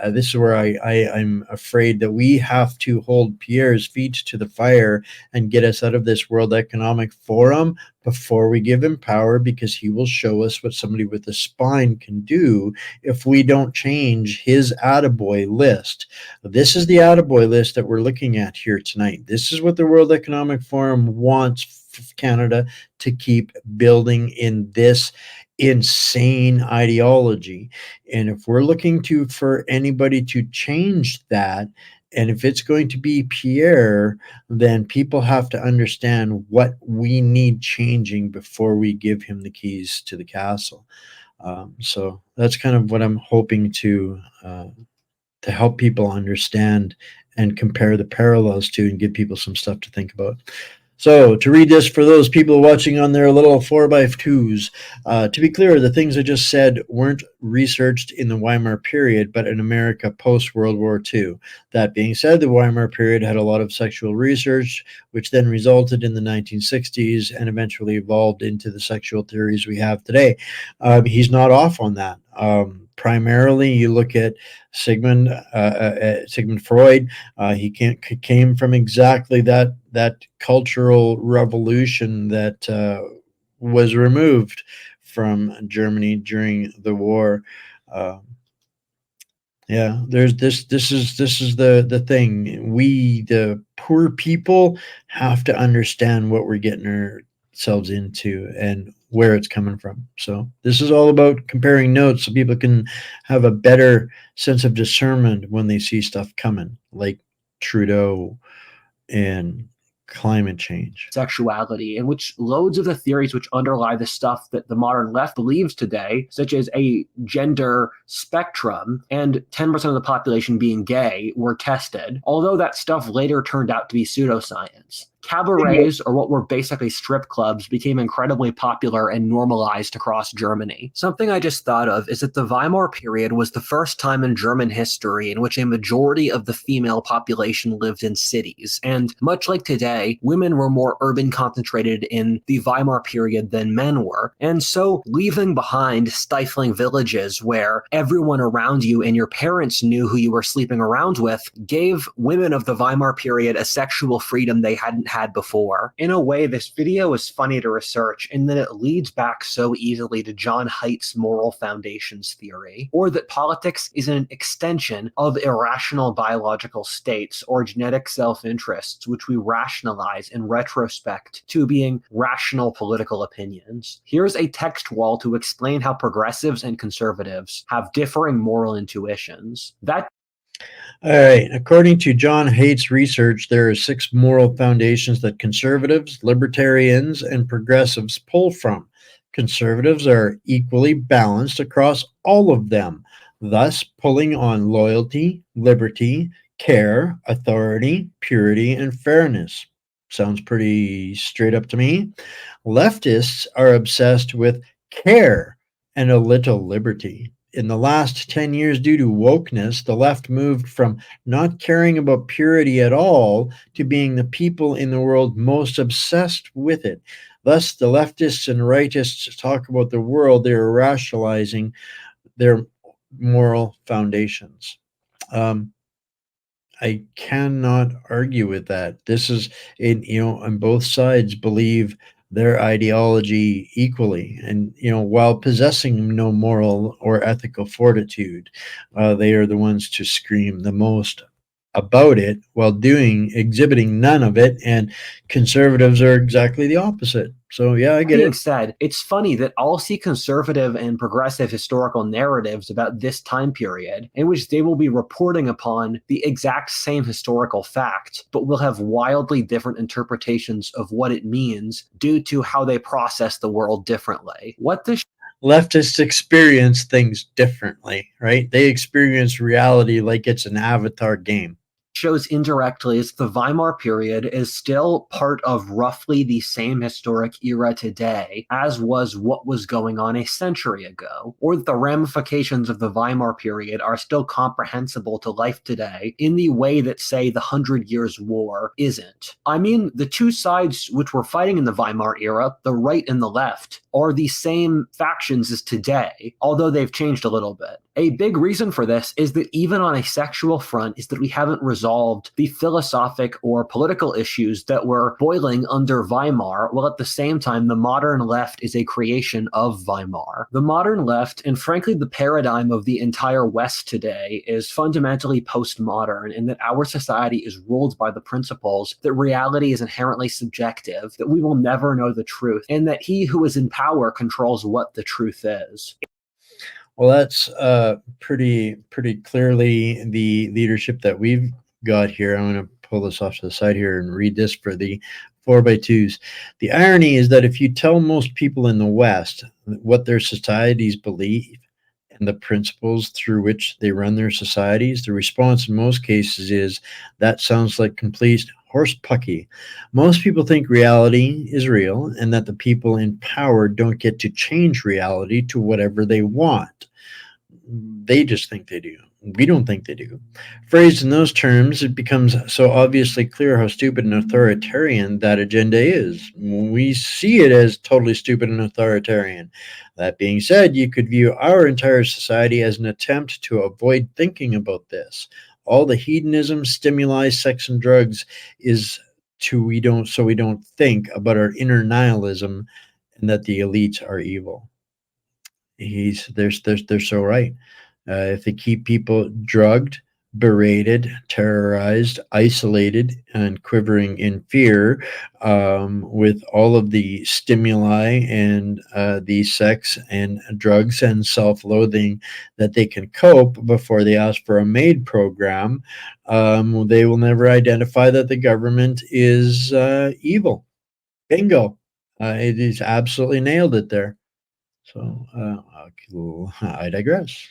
This is where I'm afraid that we have to hold Pierre's feet to the fire and get us out of this World Economic Forum before we give him power, because he will show us what somebody with a spine can do if we don't change his attaboy list. This is the attaboy list that we're looking at here tonight. This is what the World Economic Forum wants Canada to keep building in this insane ideology. And if we're looking for anybody to change that, and if it's going to be Pierre, then people have to understand what we need changing before we give him the keys to the castle. So that's kind of what I'm hoping to help people understand and compare the parallels to, and give people some stuff to think about. So to read this for those people watching on their little 4x2s, to be clear, the things I just said weren't researched in the Weimar period, but in America post-World War II. That being said, the Weimar period had a lot of sexual research, which then resulted in the 1960s and eventually evolved into the sexual theories we have today. He's not off on that. Primarily, you look at Sigmund Freud. He came from exactly that cultural revolution that was removed from Germany during the war. Uh, yeah, there's this is the thing. We, the poor people, have to understand what we're getting ourselves into and where it's coming from. So this is all about comparing notes so people can have a better sense of discernment when they see stuff coming, like Trudeau and climate change. Sexuality, in which loads of the theories which underlie the stuff that the modern left believes today, such as a gender spectrum and 10% of the population being gay, were tested, although that stuff later turned out to be pseudoscience. Cabarets, or what were basically strip clubs, became incredibly popular and normalized across Germany. Something I just thought of is that the Weimar period was the first time in German history in which a majority of the female population lived in cities. And much like today, women were more urban concentrated in the Weimar period than men were. And so leaving behind stifling villages where everyone around you and your parents knew who you were sleeping around with gave women of the Weimar period a sexual freedom they hadn't had before. In a way, this video is funny to research in that it leads back so easily to John Haidt's moral foundations theory, or that politics is an extension of irrational biological states or genetic self-interests, which we rationalize in retrospect to being rational political opinions. Here's a text wall to explain how progressives and conservatives have differing moral intuitions. That All right. According to John Haidt's research, there are 6 moral foundations that conservatives, libertarians, and progressives pull from. Conservatives are equally balanced across all of them, thus pulling on loyalty, liberty, care, authority, purity, and fairness. Sounds pretty straight up to me. Leftists are obsessed with care and a little liberty. In the last 10 years, due to wokeness, the left moved from not caring about purity at all to being the people in the world most obsessed with it. Thus, the leftists and rightists talk about the world, they're rationalizing their moral foundations. Um, I cannot argue with that. This is, on both sides believe their ideology equally, and while possessing no moral or ethical fortitude, they are the ones to scream the most about it while exhibiting none of it. And conservatives are exactly the opposite. So yeah, I get being it. said, it's funny that I'll see conservative and progressive historical narratives about this time period in which they will be reporting upon the exact same historical fact, but will have wildly different interpretations of what it means due to how they process the world differently. What this Leftists experience things differently, right? They experience reality like it's an avatar game. shows indirectly is the Weimar period is still part of roughly the same historic era today as was what was going on a century ago, or that the ramifications of the Weimar period are still comprehensible to life today in the way that, say, the 100 Years' War isn't. I mean, the two sides which were fighting in the Weimar era, the right and the left, are the same factions as today, although they've changed a little bit. A big reason for this is that even on a sexual front is that we haven't resolved the philosophic or political issues that were boiling under Weimar, while at the same time the modern left is a creation of Weimar. The modern left, and frankly the paradigm of the entire West today, is fundamentally postmodern in that our society is ruled by the principles that reality is inherently subjective, that we will never know the truth, and that he who is in power controls what the truth is. Well, that's pretty clearly the leadership that we've got here. I'm going to pull this off to the side here and read this for the 4x2s. The irony is that if you tell most people in the West what their societies believe and the principles through which they run their societies, the response in most cases is, that sounds like complete horsepucky. Most people think reality is real and that the people in power don't get to change reality to whatever they want. They just think they do. We don't think they do. Phrased in those terms, it becomes so obviously clear how stupid and authoritarian that agenda is. We see it as totally stupid and authoritarian. That being said, you could view our entire society as an attempt to avoid thinking about this. All the hedonism, stimuli, sex, and drugs is we don't think about our inner nihilism and that the elites are evil. They're so right. If they keep people drugged, berated, terrorized, isolated, and quivering in fear, with all of the stimuli and the sex and drugs and self loathing that they can cope before they ask for a MAID program. They will never identify that the government is evil. Bingo. It is absolutely nailed it there. So I digress.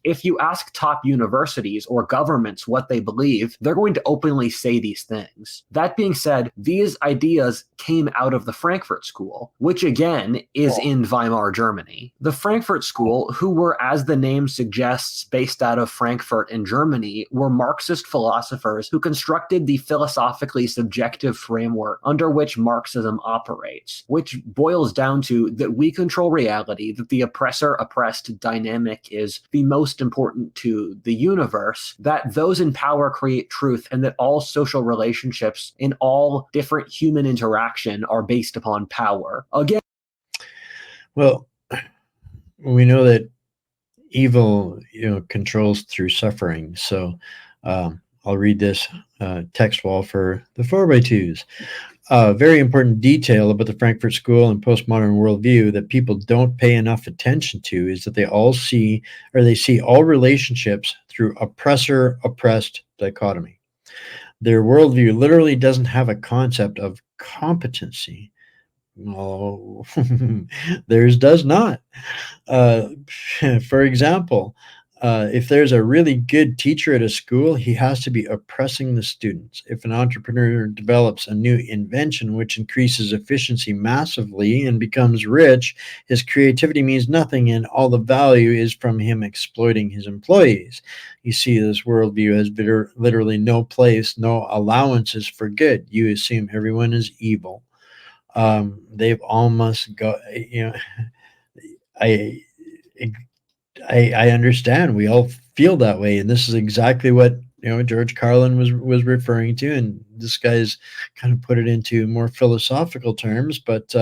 If you ask top universities or governments what they believe, they're going to openly say these things. That being said, these ideas came out of the Frankfurt School, which again is in Weimar, Germany. The Frankfurt School, who were, as the name suggests, based out of Frankfurt in Germany, were Marxist philosophers who constructed the philosophically subjective framework under which Marxism operates, which boils down to that we control reality, that the oppressor-oppressed dynamic is the most important to the universe, that those in power create truth, and that all social relationships in all different human interaction are based upon power. Again, Well, we know that evil, controls through suffering. So I'll read this text wall for the 4x2s. Very important detail about the Frankfurt School and postmodern worldview that people don't pay enough attention to is that they see all relationships through oppressor oppressed dichotomy. Their worldview literally doesn't have a concept of competency. Oh, theirs does not. Uh, for example, if there's a really good teacher at a school, he has to be oppressing the students. If an entrepreneur develops a new invention which increases efficiency massively and becomes rich, his creativity means nothing, and all the value is from him exploiting his employees. You see, this worldview has literally no place, no allowances for good. You assume everyone is evil. They've almost got, I I understand. We all feel that way, and this is exactly what George Carlin was referring to. And this guy's kind of put it into more philosophical terms, but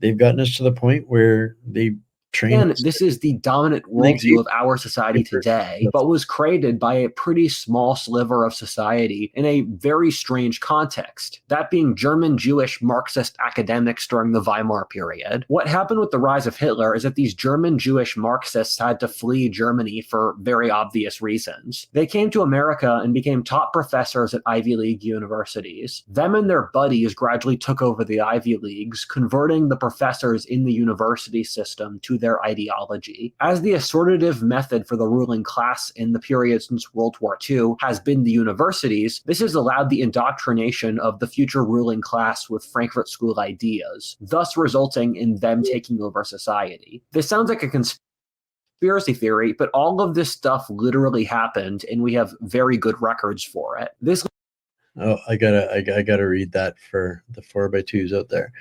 they've gotten us to the point where they train Again, us this is the dominant things worldview of our society evil. today, but was created by a pretty small sliver of society in a very strange context, that being German Jewish Marxist academics during the Weimar period. What happened with the rise of Hitler is that these German Jewish Marxists had to flee Germany for very obvious reasons. They came to America and became top professors at Ivy League universities. Them and their buddies gradually took over the Ivy Leagues, converting the professors in the university system to their ideology. As the assortative method for the ruling class in the period since World War II has been the universities, this has allowed the indoctrination of the future ruling class with Frankfurt School ideas, thus resulting in them taking over society. This sounds like a conspiracy theory, but all of this stuff literally happened, and we have very good records for it. This Oh, I gotta read that for the 4x2s out there.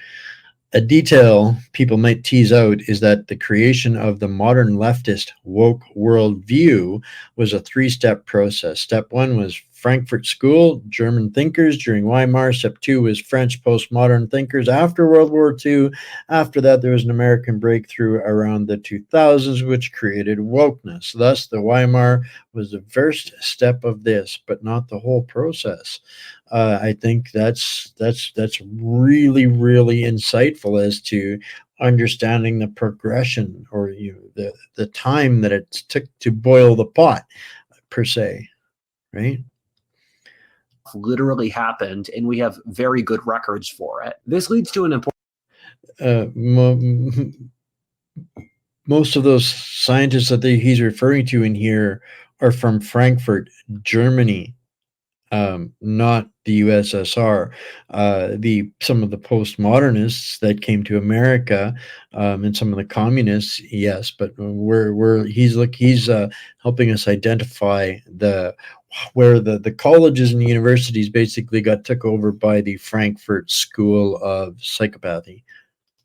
A detail people might tease out is that the creation of the modern leftist woke worldview was a three-step process. Step one was Frankfurt School, German thinkers during Weimar. Step two was French postmodern thinkers after World War II. After that, there was an American breakthrough around the 2000s, which created wokeness. Thus, the Weimar was the first step of this, but not the whole process. I think that's really insightful as to understanding the progression, or the time that it took to boil the pot, per se, right? literally happened, and we have very good records for it. This leads to an important Uh, mo- Most of those scientists that he's referring to in here are from Frankfurt, Germany, not the USSR. The Some of the postmodernists that came to America, and some of the communists, yes, but he's helping us identify where the colleges and universities basically got took over by the Frankfurt School of Psychopathy.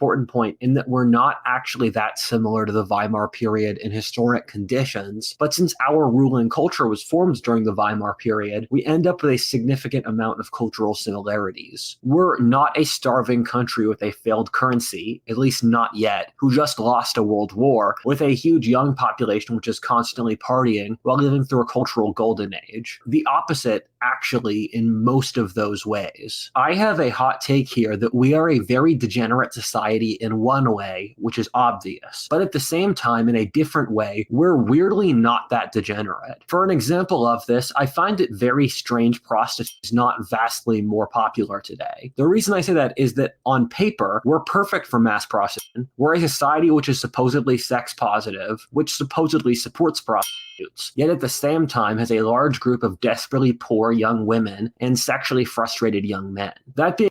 important point in that we're not actually that similar to the Weimar period in historic conditions, but since our ruling culture was formed during the Weimar period, we end up with a significant amount of cultural similarities. We're not a starving country with a failed currency, at least not yet, who just lost a world war, with a huge young population which is constantly partying while living through a cultural golden age. The opposite, actually, in most of those ways. I have a hot take here that we are a very degenerate society in one way, which is obvious, but at the same time, in a different way, we're weirdly not that degenerate. For an example of this, I find it very strange prostitution is not vastly more popular today. The reason I say that is that on paper, we're perfect for mass prostitution. We're a society which is supposedly sex positive, which supposedly supports prostitutes, yet at the same time has a large group of desperately poor young women and sexually frustrated young men. That being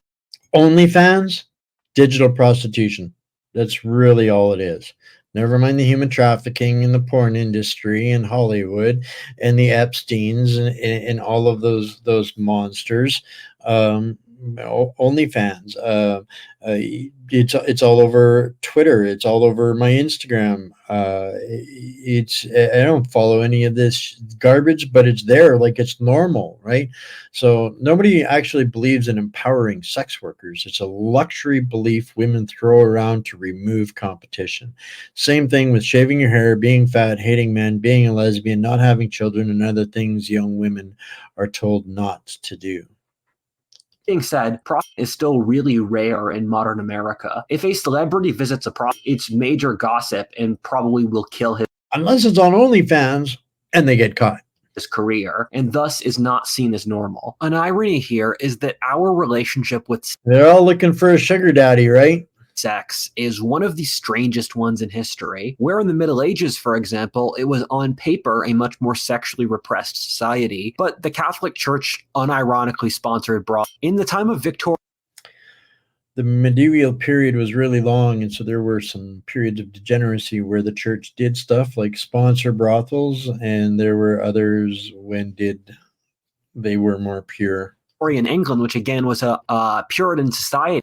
OnlyFans, digital prostitution. That's really all it is. Never mind the human trafficking in the porn industry in Hollywood and the Epsteins and all of those monsters. OnlyFans. It's all over Twitter. It's all over my Instagram. I don't follow any of this garbage, but it's there, like it's normal, right? So nobody actually believes in empowering sex workers. It's a luxury belief women throw around to remove competition. Same thing with shaving your hair, being fat, hating men, being a lesbian, not having children, and other things young women are told not to do. Said, prostitution is still really rare in modern America. If a celebrity visits a prostitute, it's major gossip and probably will kill Unless it's on OnlyFans and they get caught. his career, and thus is not seen as normal. An irony here is that our relationship with They're all looking for a sugar daddy, right? sex is one of the strangest ones in history, where in the Middle Ages, for example, it was on paper a much more sexually repressed society, but the Catholic Church unironically sponsored brothels. In the time of Victoria, The medieval period was really long, and so there were some periods of degeneracy where the church did stuff like sponsor brothels, and there were others when they were more pure. in England, which again was a Puritan society,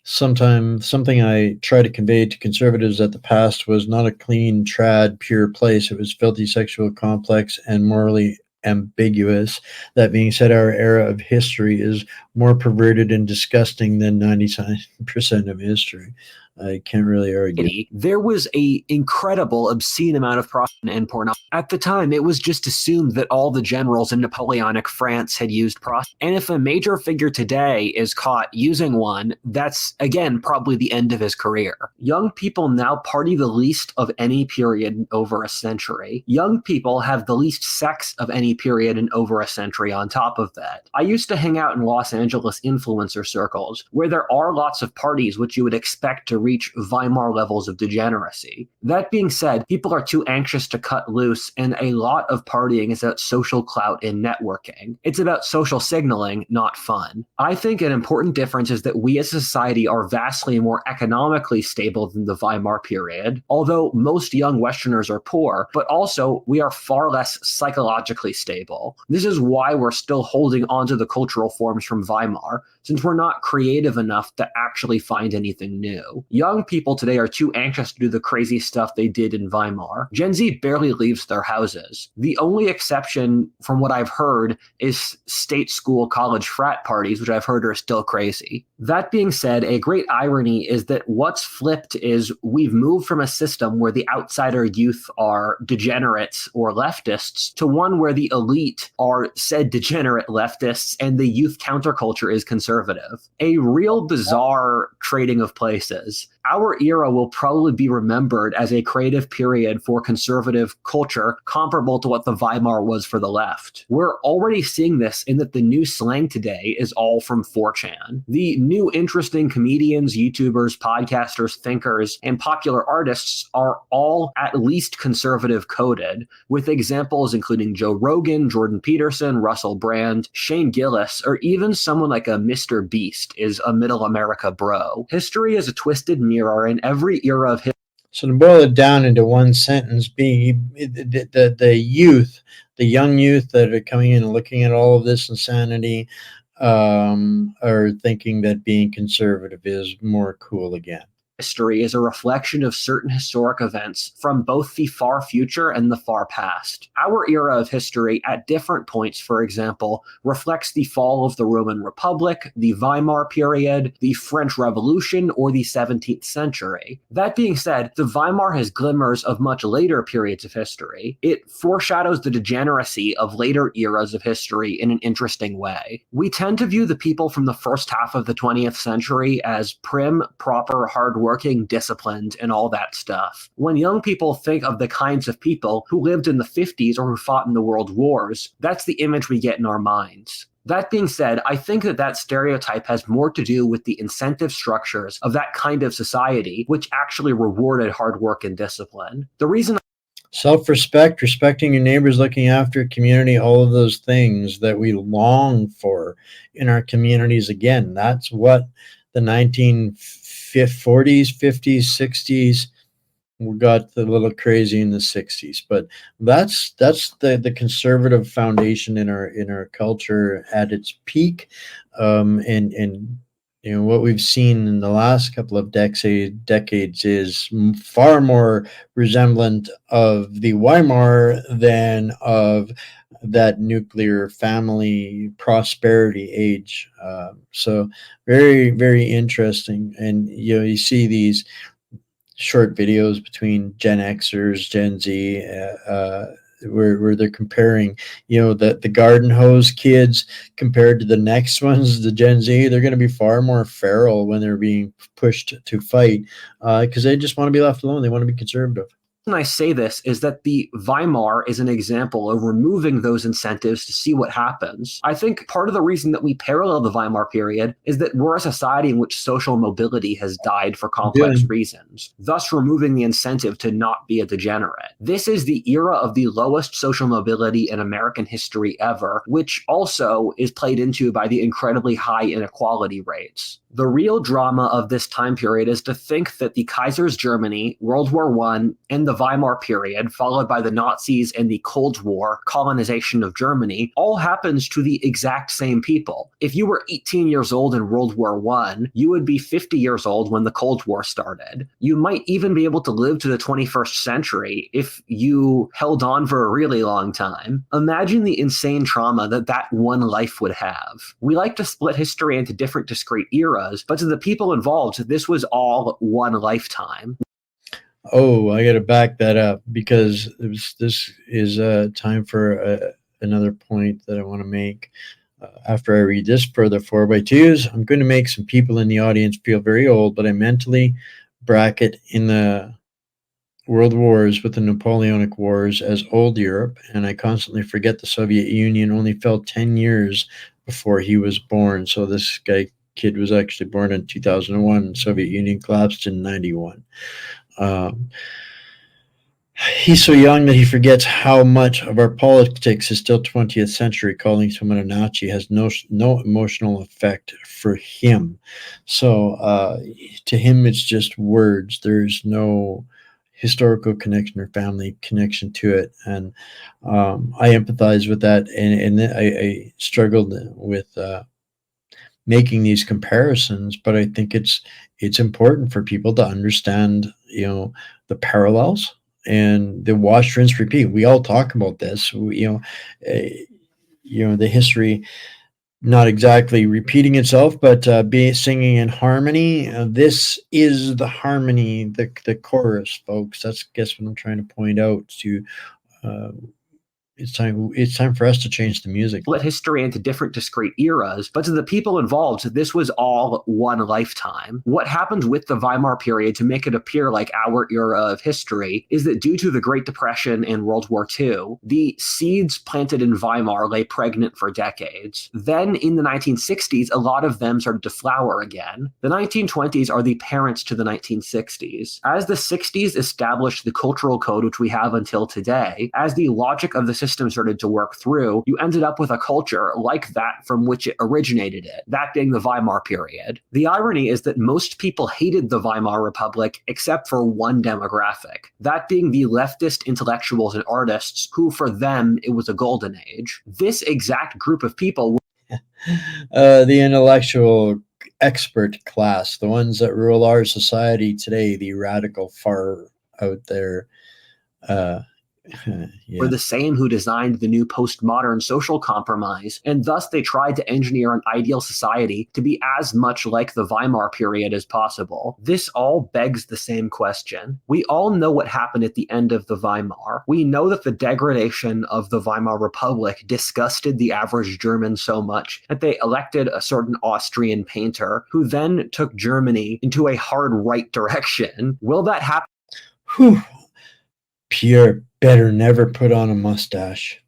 Something I try to convey to conservatives that the past was not a clean, trad, pure place. It was filthy, sexual, complex, and morally ambiguous. That being said, our era of history is more perverted and disgusting than 99% of history. I can't really argue. there was a incredible, obscene amount of prostitution and pornography. At the time, it was just assumed that all the generals in Napoleonic France had used prostitution. And if a major figure today is caught using one, that's, again, probably the end of his career. Young people now party the least of any period in over a century. Young people have the least sex of any period in over a century on top of that. I used to hang out in Los Angeles influencer circles, where there are lots of parties which you would expect to reach Weimar levels of degeneracy. That being said, people are too anxious to cut loose, and a lot of partying is about social clout and networking. It's about social signaling, not fun. I think an important difference is that we as a society are vastly more economically stable than the Weimar period, although most young Westerners are poor, but also we are far less psychologically stable. This is why we're still holding onto the cultural forms from Weimar, since we're not creative enough to actually find anything new. Young people today are too anxious to do the crazy stuff they did in Weimar. Gen Z barely leaves their houses. The only exception, from what I've heard, is state school college frat parties, which I've heard are still crazy. That being said, a great irony is that what's flipped is we've moved from a system where the outsider youth are degenerates or leftists to one where the elite are said degenerate leftists and the youth counterculture is conservative. A real bizarre trading of places. Our era will probably be remembered as a creative period for conservative culture comparable to what the Weimar was for the left. We're already seeing this in that the new slang today is all from 4chan. The new interesting comedians, YouTubers, podcasters, thinkers, and popular artists are all at least conservative coded, with examples including Joe Rogan, Jordan Peterson, Russell Brand, Shane Gillis, or even someone like a Mr. Beast is a middle America bro. History is a twisted mirror in every era of history. So to boil it down into one sentence, the youth, the young youth that are coming in and looking at all of this insanity, are thinking that being conservative is more cool again. history is a reflection of certain historic events from both the far future and the far past. Our era of history at different points, for example, reflects the fall of the Roman Republic, the Weimar period, the French Revolution, or the 17th century. That being said, the Weimar has glimmers of much later periods of history. It foreshadows the degeneracy of later eras of history in an interesting way. We tend to view the people from the first half of the 20th century as prim, proper, hardworking, disciplined, and all that stuff. When young people think of the kinds of people who lived in the 50s or who fought in the world wars, that's the image we get in our minds. That being said, I think that stereotype has more to do with the incentive structures of that kind of society, which actually rewarded hard work and discipline. The reason self-respect, respecting your neighbors, looking after community, all of those things that we long for in our communities. Again, that's what the 1940s, 50s, 60s, we got a little crazy in the 60s, but that's the conservative foundation in our culture at its peak. And you know what we've seen in the last couple of decades is far more resemblant of the Weimar than of that nuclear family prosperity age. So very, very interesting. And you know, you see these short videos between Gen Xers, Gen Z, where they're comparing, you know, the garden hose kids compared to the next ones, the Gen Z. They're going to be far more feral when they're being pushed to fight because they just want to be left alone. They want to be conservative. I say this is that the Weimar is an example of removing those incentives to see what happens. I think part of the reason that we parallel the Weimar period is that we're a society in which social mobility has died for complex reasons, thus removing the incentive to not be a degenerate. This is the era of the lowest social mobility in American history ever, which also is played into by the incredibly high inequality rates. The real drama of this time period is to think that the Kaiser's Germany, World War I, and the Weimar period, followed by the Nazis and the Cold War colonization of Germany, all happens to the exact same people. If you were 18 years old in World War I, you would be 50 years old when the Cold War started. You might even be able to live to the 21st century if you held on for a really long time. Imagine the insane trauma that one life would have. We like to split history into different discrete eras, but to the people involved, this was all one lifetime. Oh, I got to back that up because this is time for another point that I want to make. After I read this for the 4x2s, I'm going to make some people in the audience feel very old, but I mentally bracket in the World Wars with the Napoleonic Wars as old Europe, and I constantly forget the Soviet Union only fell 10 years before he was born. So this kid was actually born in 2001, and Soviet Union collapsed in 91. He's so young that he forgets how much of our politics is still 20th century. Calling someone a Nazi has no emotional effect for him. So to him, it's just words. There's no historical connection or family connection to it. And I empathize with that. And I struggled with making these comparisons, but I think it's important for people to understand, you know, the parallels and the wash, rinse, repeat. We all talk about this, the history not exactly repeating itself, but be singing in harmony. This is the harmony, the chorus, folks. That's guess what I'm trying to point out to. It's time for us to change the music. Split history into different discrete eras, but to the people involved, this was all one lifetime. What happened with the Weimar period to make it appear like our era of history is that due to the Great Depression and World War II, the seeds planted in Weimar lay pregnant for decades. Then in the 1960s, a lot of them started to flower again. The 1920s are the parents to the 1960s. As the 60s established the cultural code which we have until today, as the logic of the system started to work through, you ended up with a culture like that from which it originated it, that being the Weimar period. The irony is that most people hated the Weimar Republic except for one demographic, that being the leftist intellectuals and artists who, for them, it was a golden age. This exact group of people the intellectual expert class, the ones that rule our society today, the radical far out there. Uh, Were yeah. the same who designed the new postmodern social compromise, and thus they tried to engineer an ideal society to be as much like the Weimar period as possible. This all begs the same question. We all know what happened at the end of the Weimar. We know that the degradation of the Weimar Republic disgusted the average German so much that they elected a certain Austrian painter who then took Germany into a hard right direction. Will that happen? Whew. Pierre better never put on a mustache.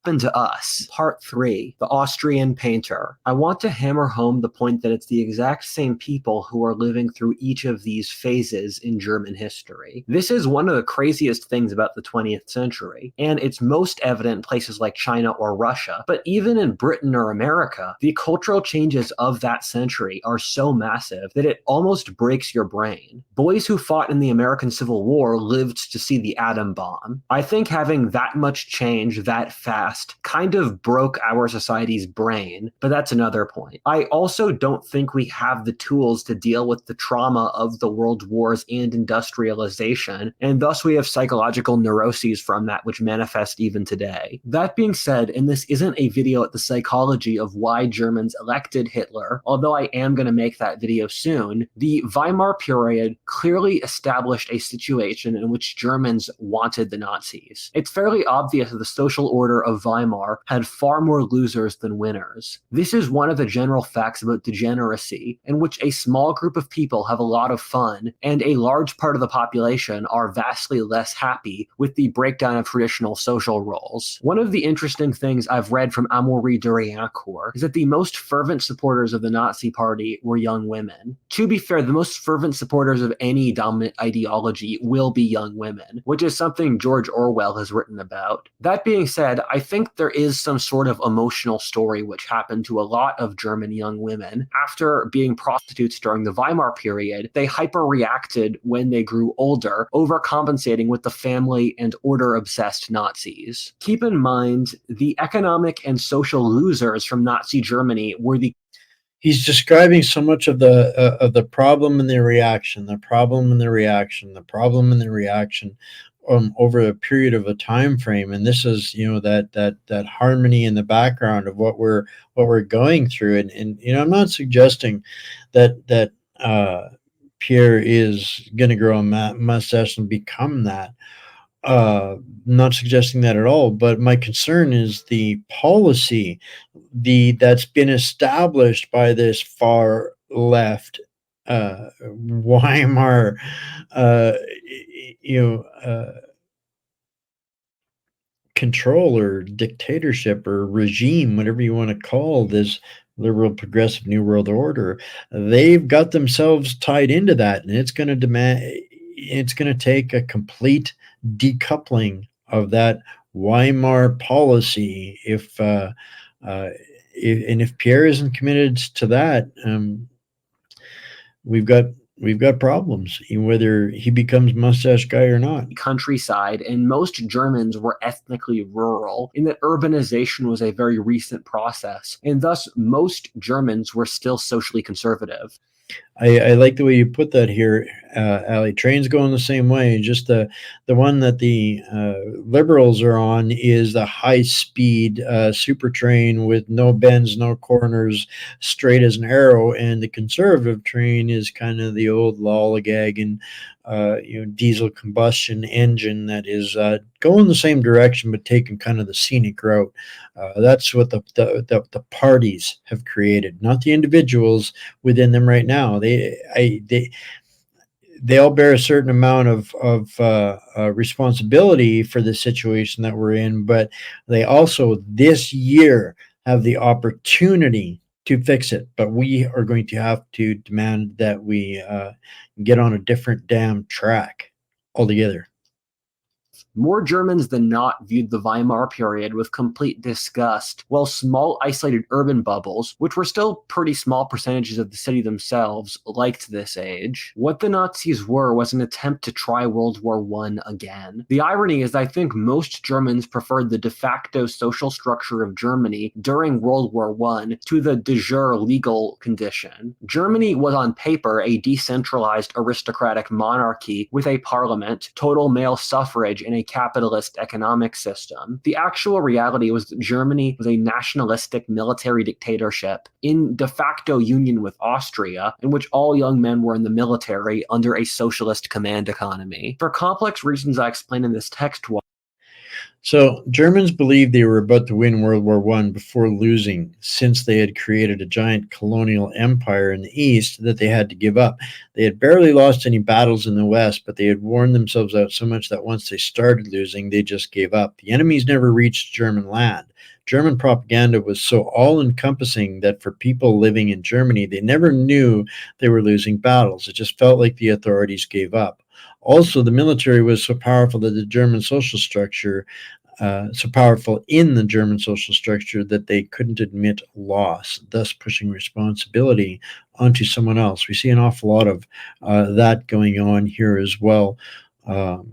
To us. Part 3, The Austrian Painter. I want to hammer home the point that it's the exact same people who are living through each of these phases in German history. This is one of the craziest things about the 20th century, and it's most evident in places like China or Russia. But even in Britain or America, the cultural changes of that century are so massive that it almost breaks your brain. Boys who fought in the American Civil War lived to see the atom bomb. I think having that much change that fast kind of broke our society's brain, but that's another point. I also don't think we have the tools to deal with the trauma of the world wars and industrialization, and thus we have psychological neuroses from that which manifest even today. That being said, and this isn't a video at the psychology of why Germans elected Hitler, although I am going to make that video soon, the Weimar period clearly established a situation in which Germans wanted the Nazis. It's fairly obvious that the social order of Weimar had far more losers than winners. This is one of the general facts about degeneracy, in which a small group of people have a lot of fun, and a large part of the population are vastly less happy with the breakdown of traditional social roles. One of the interesting things I've read from Amaury de Riancourt is that the most fervent supporters of the Nazi Party were young women. To be fair, the most fervent supporters of any dominant ideology will be young women, which is something George Orwell has written about. That being said, I think there is some sort of emotional story which happened to a lot of German young women. After being prostitutes during the Weimar period, they hyper-reacted when they grew older, overcompensating with the family and order-obsessed Nazis. Keep in mind, the economic and social losers from Nazi Germany were the He's describing so much of the problem and the reaction, the problem and the reaction, the problem and the reaction, over a period of a time frame. And this is, that harmony in the background of what we're going through. And I'm not suggesting that Pierre is going to grow a mustache and become that. Not suggesting that at all, but my concern is the policy that's been established by this far left Weimar, uh, you know, control or dictatorship or regime, whatever you want to call this liberal progressive new world order. They've got themselves tied into that, and it's going to take a complete decoupling of that Weimar policy uh, if Pierre isn't committed to that, we've got we've got problems, whether he becomes mustache guy or not. countryside, and most Germans were ethnically rural, in that urbanization was a very recent process, and thus most Germans were still socially conservative. I like the way you put that here, Ali. Trains going the same way. Just the one that the liberals are on is the high speed super train with no bends, no corners, straight as an arrow, and the conservative train is kind of the old lollygag and diesel combustion engine that is going the same direction but taking kind of the scenic route. That's what the parties have created, not the individuals within them right now. They all bear a certain amount of responsibility for the situation that we're in, but they also this year have the opportunity to fix it. But we are going to have to demand that we get on a different damn track altogether. More Germans than not viewed the Weimar period with complete disgust, while small isolated urban bubbles, which were still pretty small percentages of the city themselves, liked this age. What the Nazis were was an attempt to try World War I again. The irony is I think most Germans preferred the de facto social structure of Germany during World War I to the de jure legal condition. Germany was on paper a decentralized aristocratic monarchy with a parliament, total male suffrage, and a capitalist economic system. The actual reality was that Germany was a nationalistic military dictatorship in de facto union with Austria, in which all young men were in the military under a socialist command economy. For complex reasons I explain in this text, So Germans believed they were about to win World War I before losing, since they had created a giant colonial empire in the East that they had to give up. They had barely lost any battles in the West, but they had worn themselves out so much that once they started losing, they just gave up. The enemies never reached German land. German propaganda was so all-encompassing that for people living in Germany, they never knew they were losing battles. It just felt like the authorities gave up. Also, the military was so powerful that the German social structure so powerful in the German social structure that they couldn't admit loss, thus pushing responsibility onto someone else. We see an awful lot of that going on here as well. Um,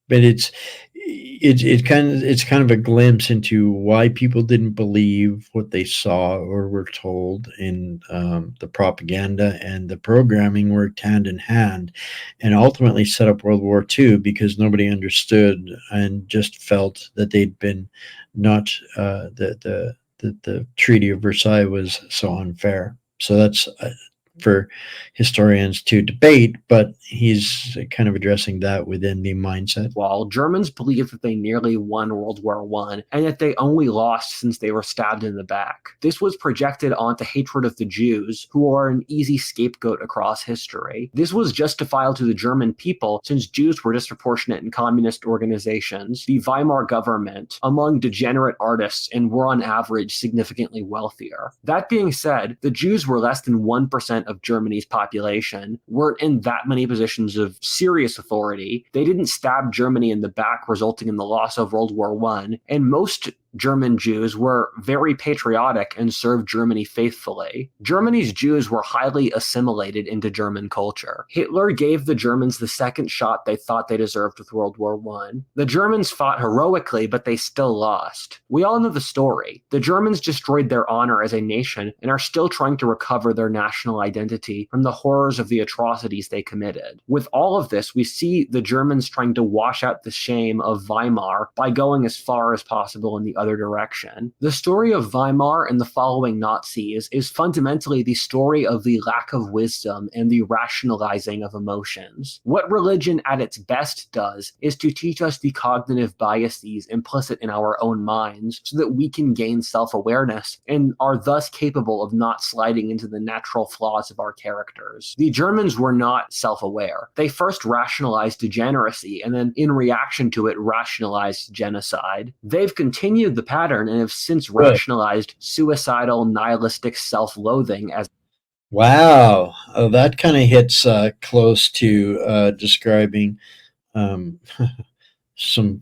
but it's kind of a glimpse into why people didn't believe what they saw or were told, in the propaganda and the programming worked hand in hand, and ultimately set up World War II because nobody understood and just felt that they'd been not the Treaty of Versailles was so unfair. So that's for historians to debate, but he's kind of addressing that within the mindset. while Germans believed that they nearly won World War I and that they only lost since they were stabbed in the back. This was projected onto hatred of the Jews, who are an easy scapegoat across history. This was justifiable to the German people since Jews were disproportionate in communist organizations, the Weimar government, among degenerate artists, and were on average significantly wealthier. That being said, the Jews were less than 1% of Germany's population, weren't in that many positions of serious authority. They didn't stab Germany in the back, resulting in the loss of World War I, and most German Jews were very patriotic and served Germany faithfully. Germany's Jews were highly assimilated into German culture. Hitler gave the Germans the second shot they thought they deserved with World War I. The Germans fought heroically, but they still lost. We all know the story. The Germans destroyed their honor as a nation and are still trying to recover their national identity from the horrors of the atrocities they committed. With all of this, we see the Germans trying to wash out the shame of Weimar by going as far as possible in the other direction. The story of Weimar and the following Nazis is fundamentally the story of the lack of wisdom and the rationalizing of emotions. What religion at its best does is to teach us the cognitive biases implicit in our own minds so that we can gain self-awareness and are thus capable of not sliding into the natural flaws of our characters. The Germans were not self-aware. They first rationalized degeneracy and then in reaction to it rationalized genocide. They've continued the pattern and have since rationalized suicidal, nihilistic self-loathing as Wow. Oh, that kind of hits close to describing um, some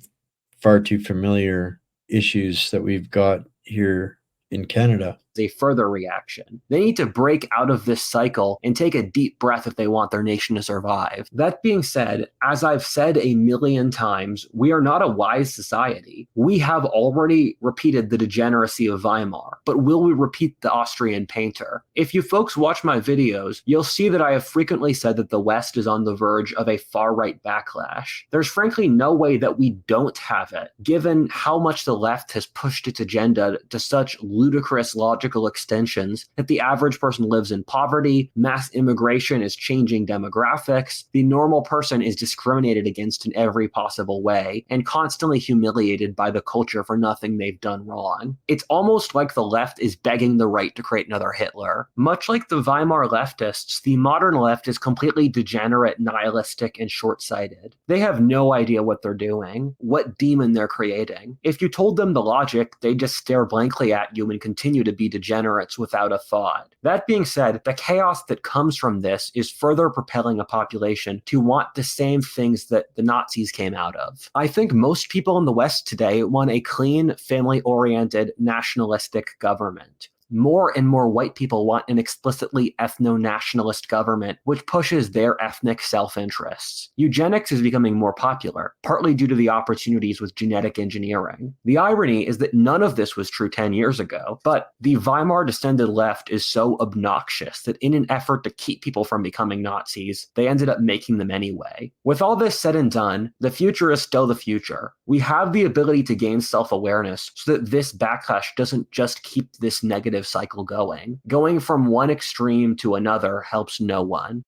far too familiar issues that we've got here in Canada. a further reaction. They need to break out of this cycle and take a deep breath if they want their nation to survive. That being said, as I've said a million times, we are not a wise society. We have already repeated the degeneracy of Weimar, but will we repeat the Austrian painter? If you folks watch my videos, you'll see that I have frequently said that the West is on the verge of a far-right backlash. There's frankly no way that we don't have it, given how much the left has pushed its agenda to such ludicrous logical extensions that the average person lives in poverty, mass immigration is changing demographics, the normal person is discriminated against in every possible way, and constantly humiliated by the culture for nothing they've done wrong. It's almost like the left is begging the right to create another Hitler. Much like the Weimar leftists, the modern left is completely degenerate, nihilistic, and short-sighted. They have no idea what they're doing, what demon they're creating. If you told them the logic, they'd just stare blankly at you and continue to be degenerates without a thought. That being said, the chaos that comes from this is further propelling a population to want the same things that the Nazis came out of. I think most people in the West today want a clean, family-oriented, nationalistic government. More and more white people want an explicitly ethno-nationalist government which pushes their ethnic self-interests. Eugenics is becoming more popular, partly due to the opportunities with genetic engineering. The irony is that none of this was true 10 years ago, but the Weimar descended left is so obnoxious that in an effort to keep people from becoming Nazis, they ended up making them anyway. With all this said and done, the future is still the future. We have the ability to gain self-awareness so that this backlash doesn't just keep this negative cycle going. Going from one extreme to another helps no one.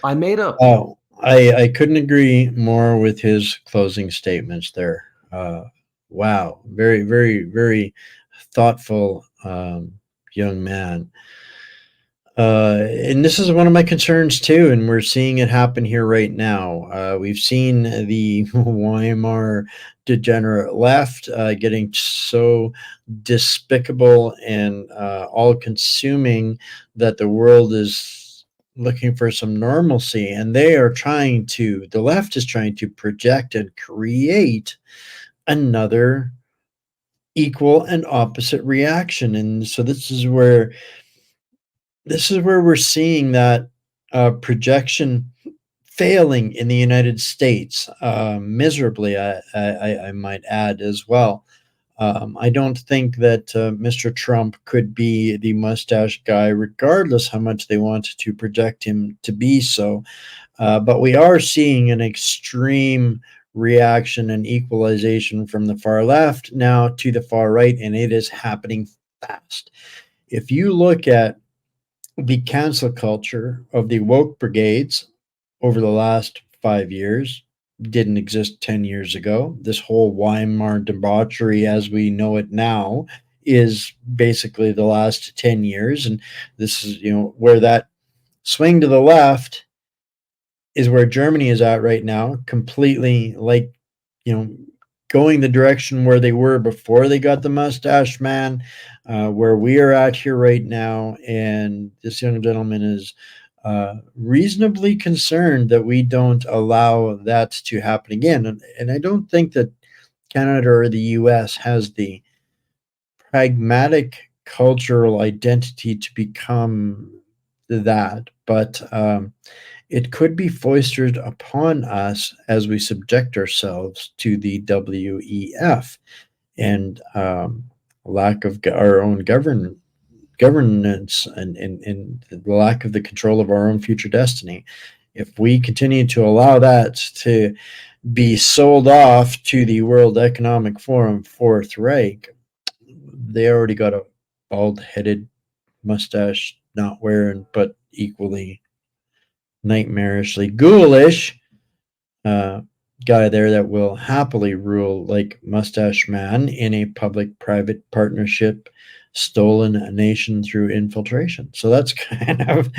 Oh, I couldn't agree more with his closing statements there. Wow, very, very, very thoughtful young man. And this is one of my concerns too, and we're seeing it happen here right now. We've seen the Weimar degenerate left getting so despicable and all-consuming that the world is looking for some normalcy, and the left is trying to project and create another equal and opposite reaction. And so this is where we're seeing that projection failing in the United States miserably. I might add as well. I don't think that Mr. Trump could be the mustache guy, regardless how much they want to project him to be so. But we are seeing an extreme reaction and equalization from the far left now to the far right, and it is happening fast. If you look at the cancel culture of the woke brigades over the last 5 years didn't exist 10 years ago. This whole Weimar debauchery as we know it now is basically the last 10 years. And this is, where that swing to the left is where Germany is at right now, completely like, you know, going the direction where they were before they got the mustache man, where we are at here right now. And this young gentleman is reasonably concerned that we don't allow that to happen again. And I don't think that Canada or the US has the pragmatic cultural identity to become that, but it could be foisted upon us as we subject ourselves to the WEF and lack of our own governance and the lack of the control of our own future destiny. If we continue to allow that to be sold off to the World Economic Forum Fourth Reich, they already got a bald-headed mustache, not wearing, but equally nightmarishly ghoulish guy there that will happily rule like Mustache Man in a public-private partnership, stolen a nation through infiltration. So that's kind of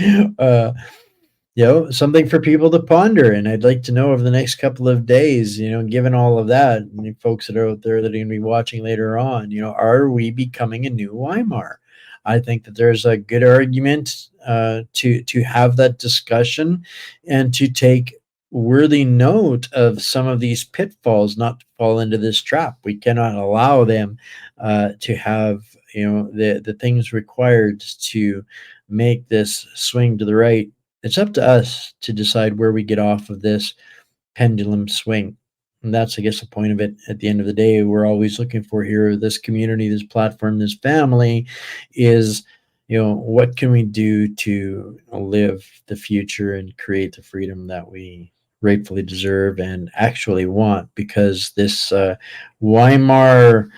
something for people to ponder. And I'd like to know over the next couple of days, given all of that, and folks that are out there that are going to be watching later on, are we becoming a new Weimar? I think that there's a good argument to have that discussion and to take worthy note of some of these pitfalls, not to fall into this trap. We cannot allow them to have the things required to make this swing to the right. It's up to us to decide where we get off of this pendulum swing. And that's, I guess, the point of it. At the end of the day, we're always looking for here, this community, this platform, this family is, what can we do to live the future and create the freedom that we rightfully deserve and actually want? Because this Weimar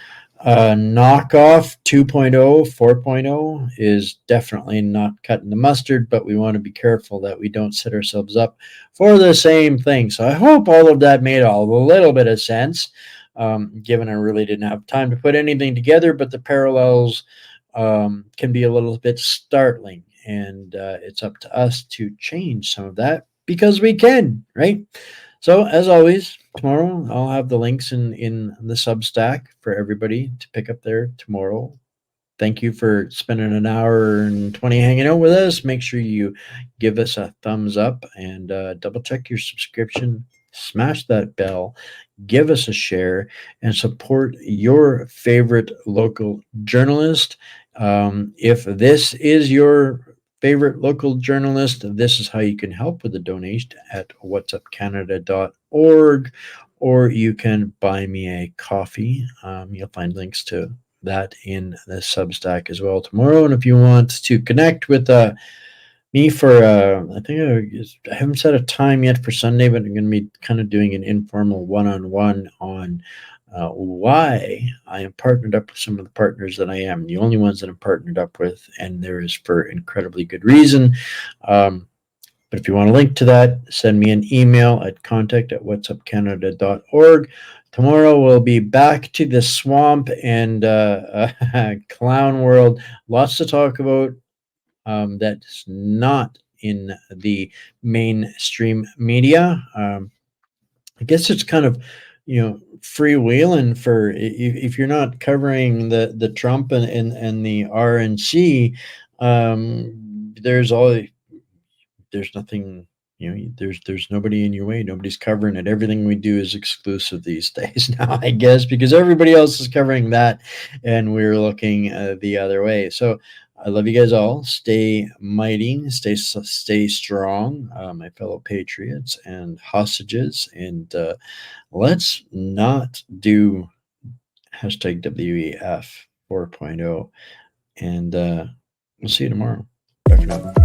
knockoff 2.0, 4.0 is definitely not cutting the mustard, but we want to be careful that we don't set ourselves up for the same thing. So I hope all of that made a little bit of sense, given I really didn't have time to put anything together, but the parallels can be a little bit startling, and it's up to us to change some of that because we can, right? So as always, tomorrow I'll have the links in the Substack for everybody to pick up there tomorrow thank you for spending an hour and 20 hanging out with us. Make sure you give us a thumbs up and double check your subscription. Smash that bell, give us a share, and support your favorite local journalist. If this is your favorite local journalist, this is how you can help with the donation at whatsupcanada.org, or you can buy me a coffee. You'll find links to that in the Substack as well tomorrow. And if you want to connect with me for, I haven't set a time yet for Sunday, but I'm going to be kind of doing an informal one-on-one on why I am partnered up with some of the partners that I am, the only ones that I'm partnered up with, and there is for incredibly good reason. But if you want a link to that, send me an email at contact@whatsupcanada.org. Tomorrow we'll be back to the swamp and clown world. Lots to talk about that's not in the mainstream media. I guess it's kind of, freewheeling for if you're not covering the Trump and the RNC. There's all there's nothing, there's nobody in your way, nobody's covering it. Everything we do is exclusive these days now, I guess, because everybody else is covering that and we're looking the other way. So I love you guys all. Stay mighty, stay strong, my fellow patriots and hostages, and let's not do hashtag WEF 4.0, and we'll see you tomorrow. Bye for now.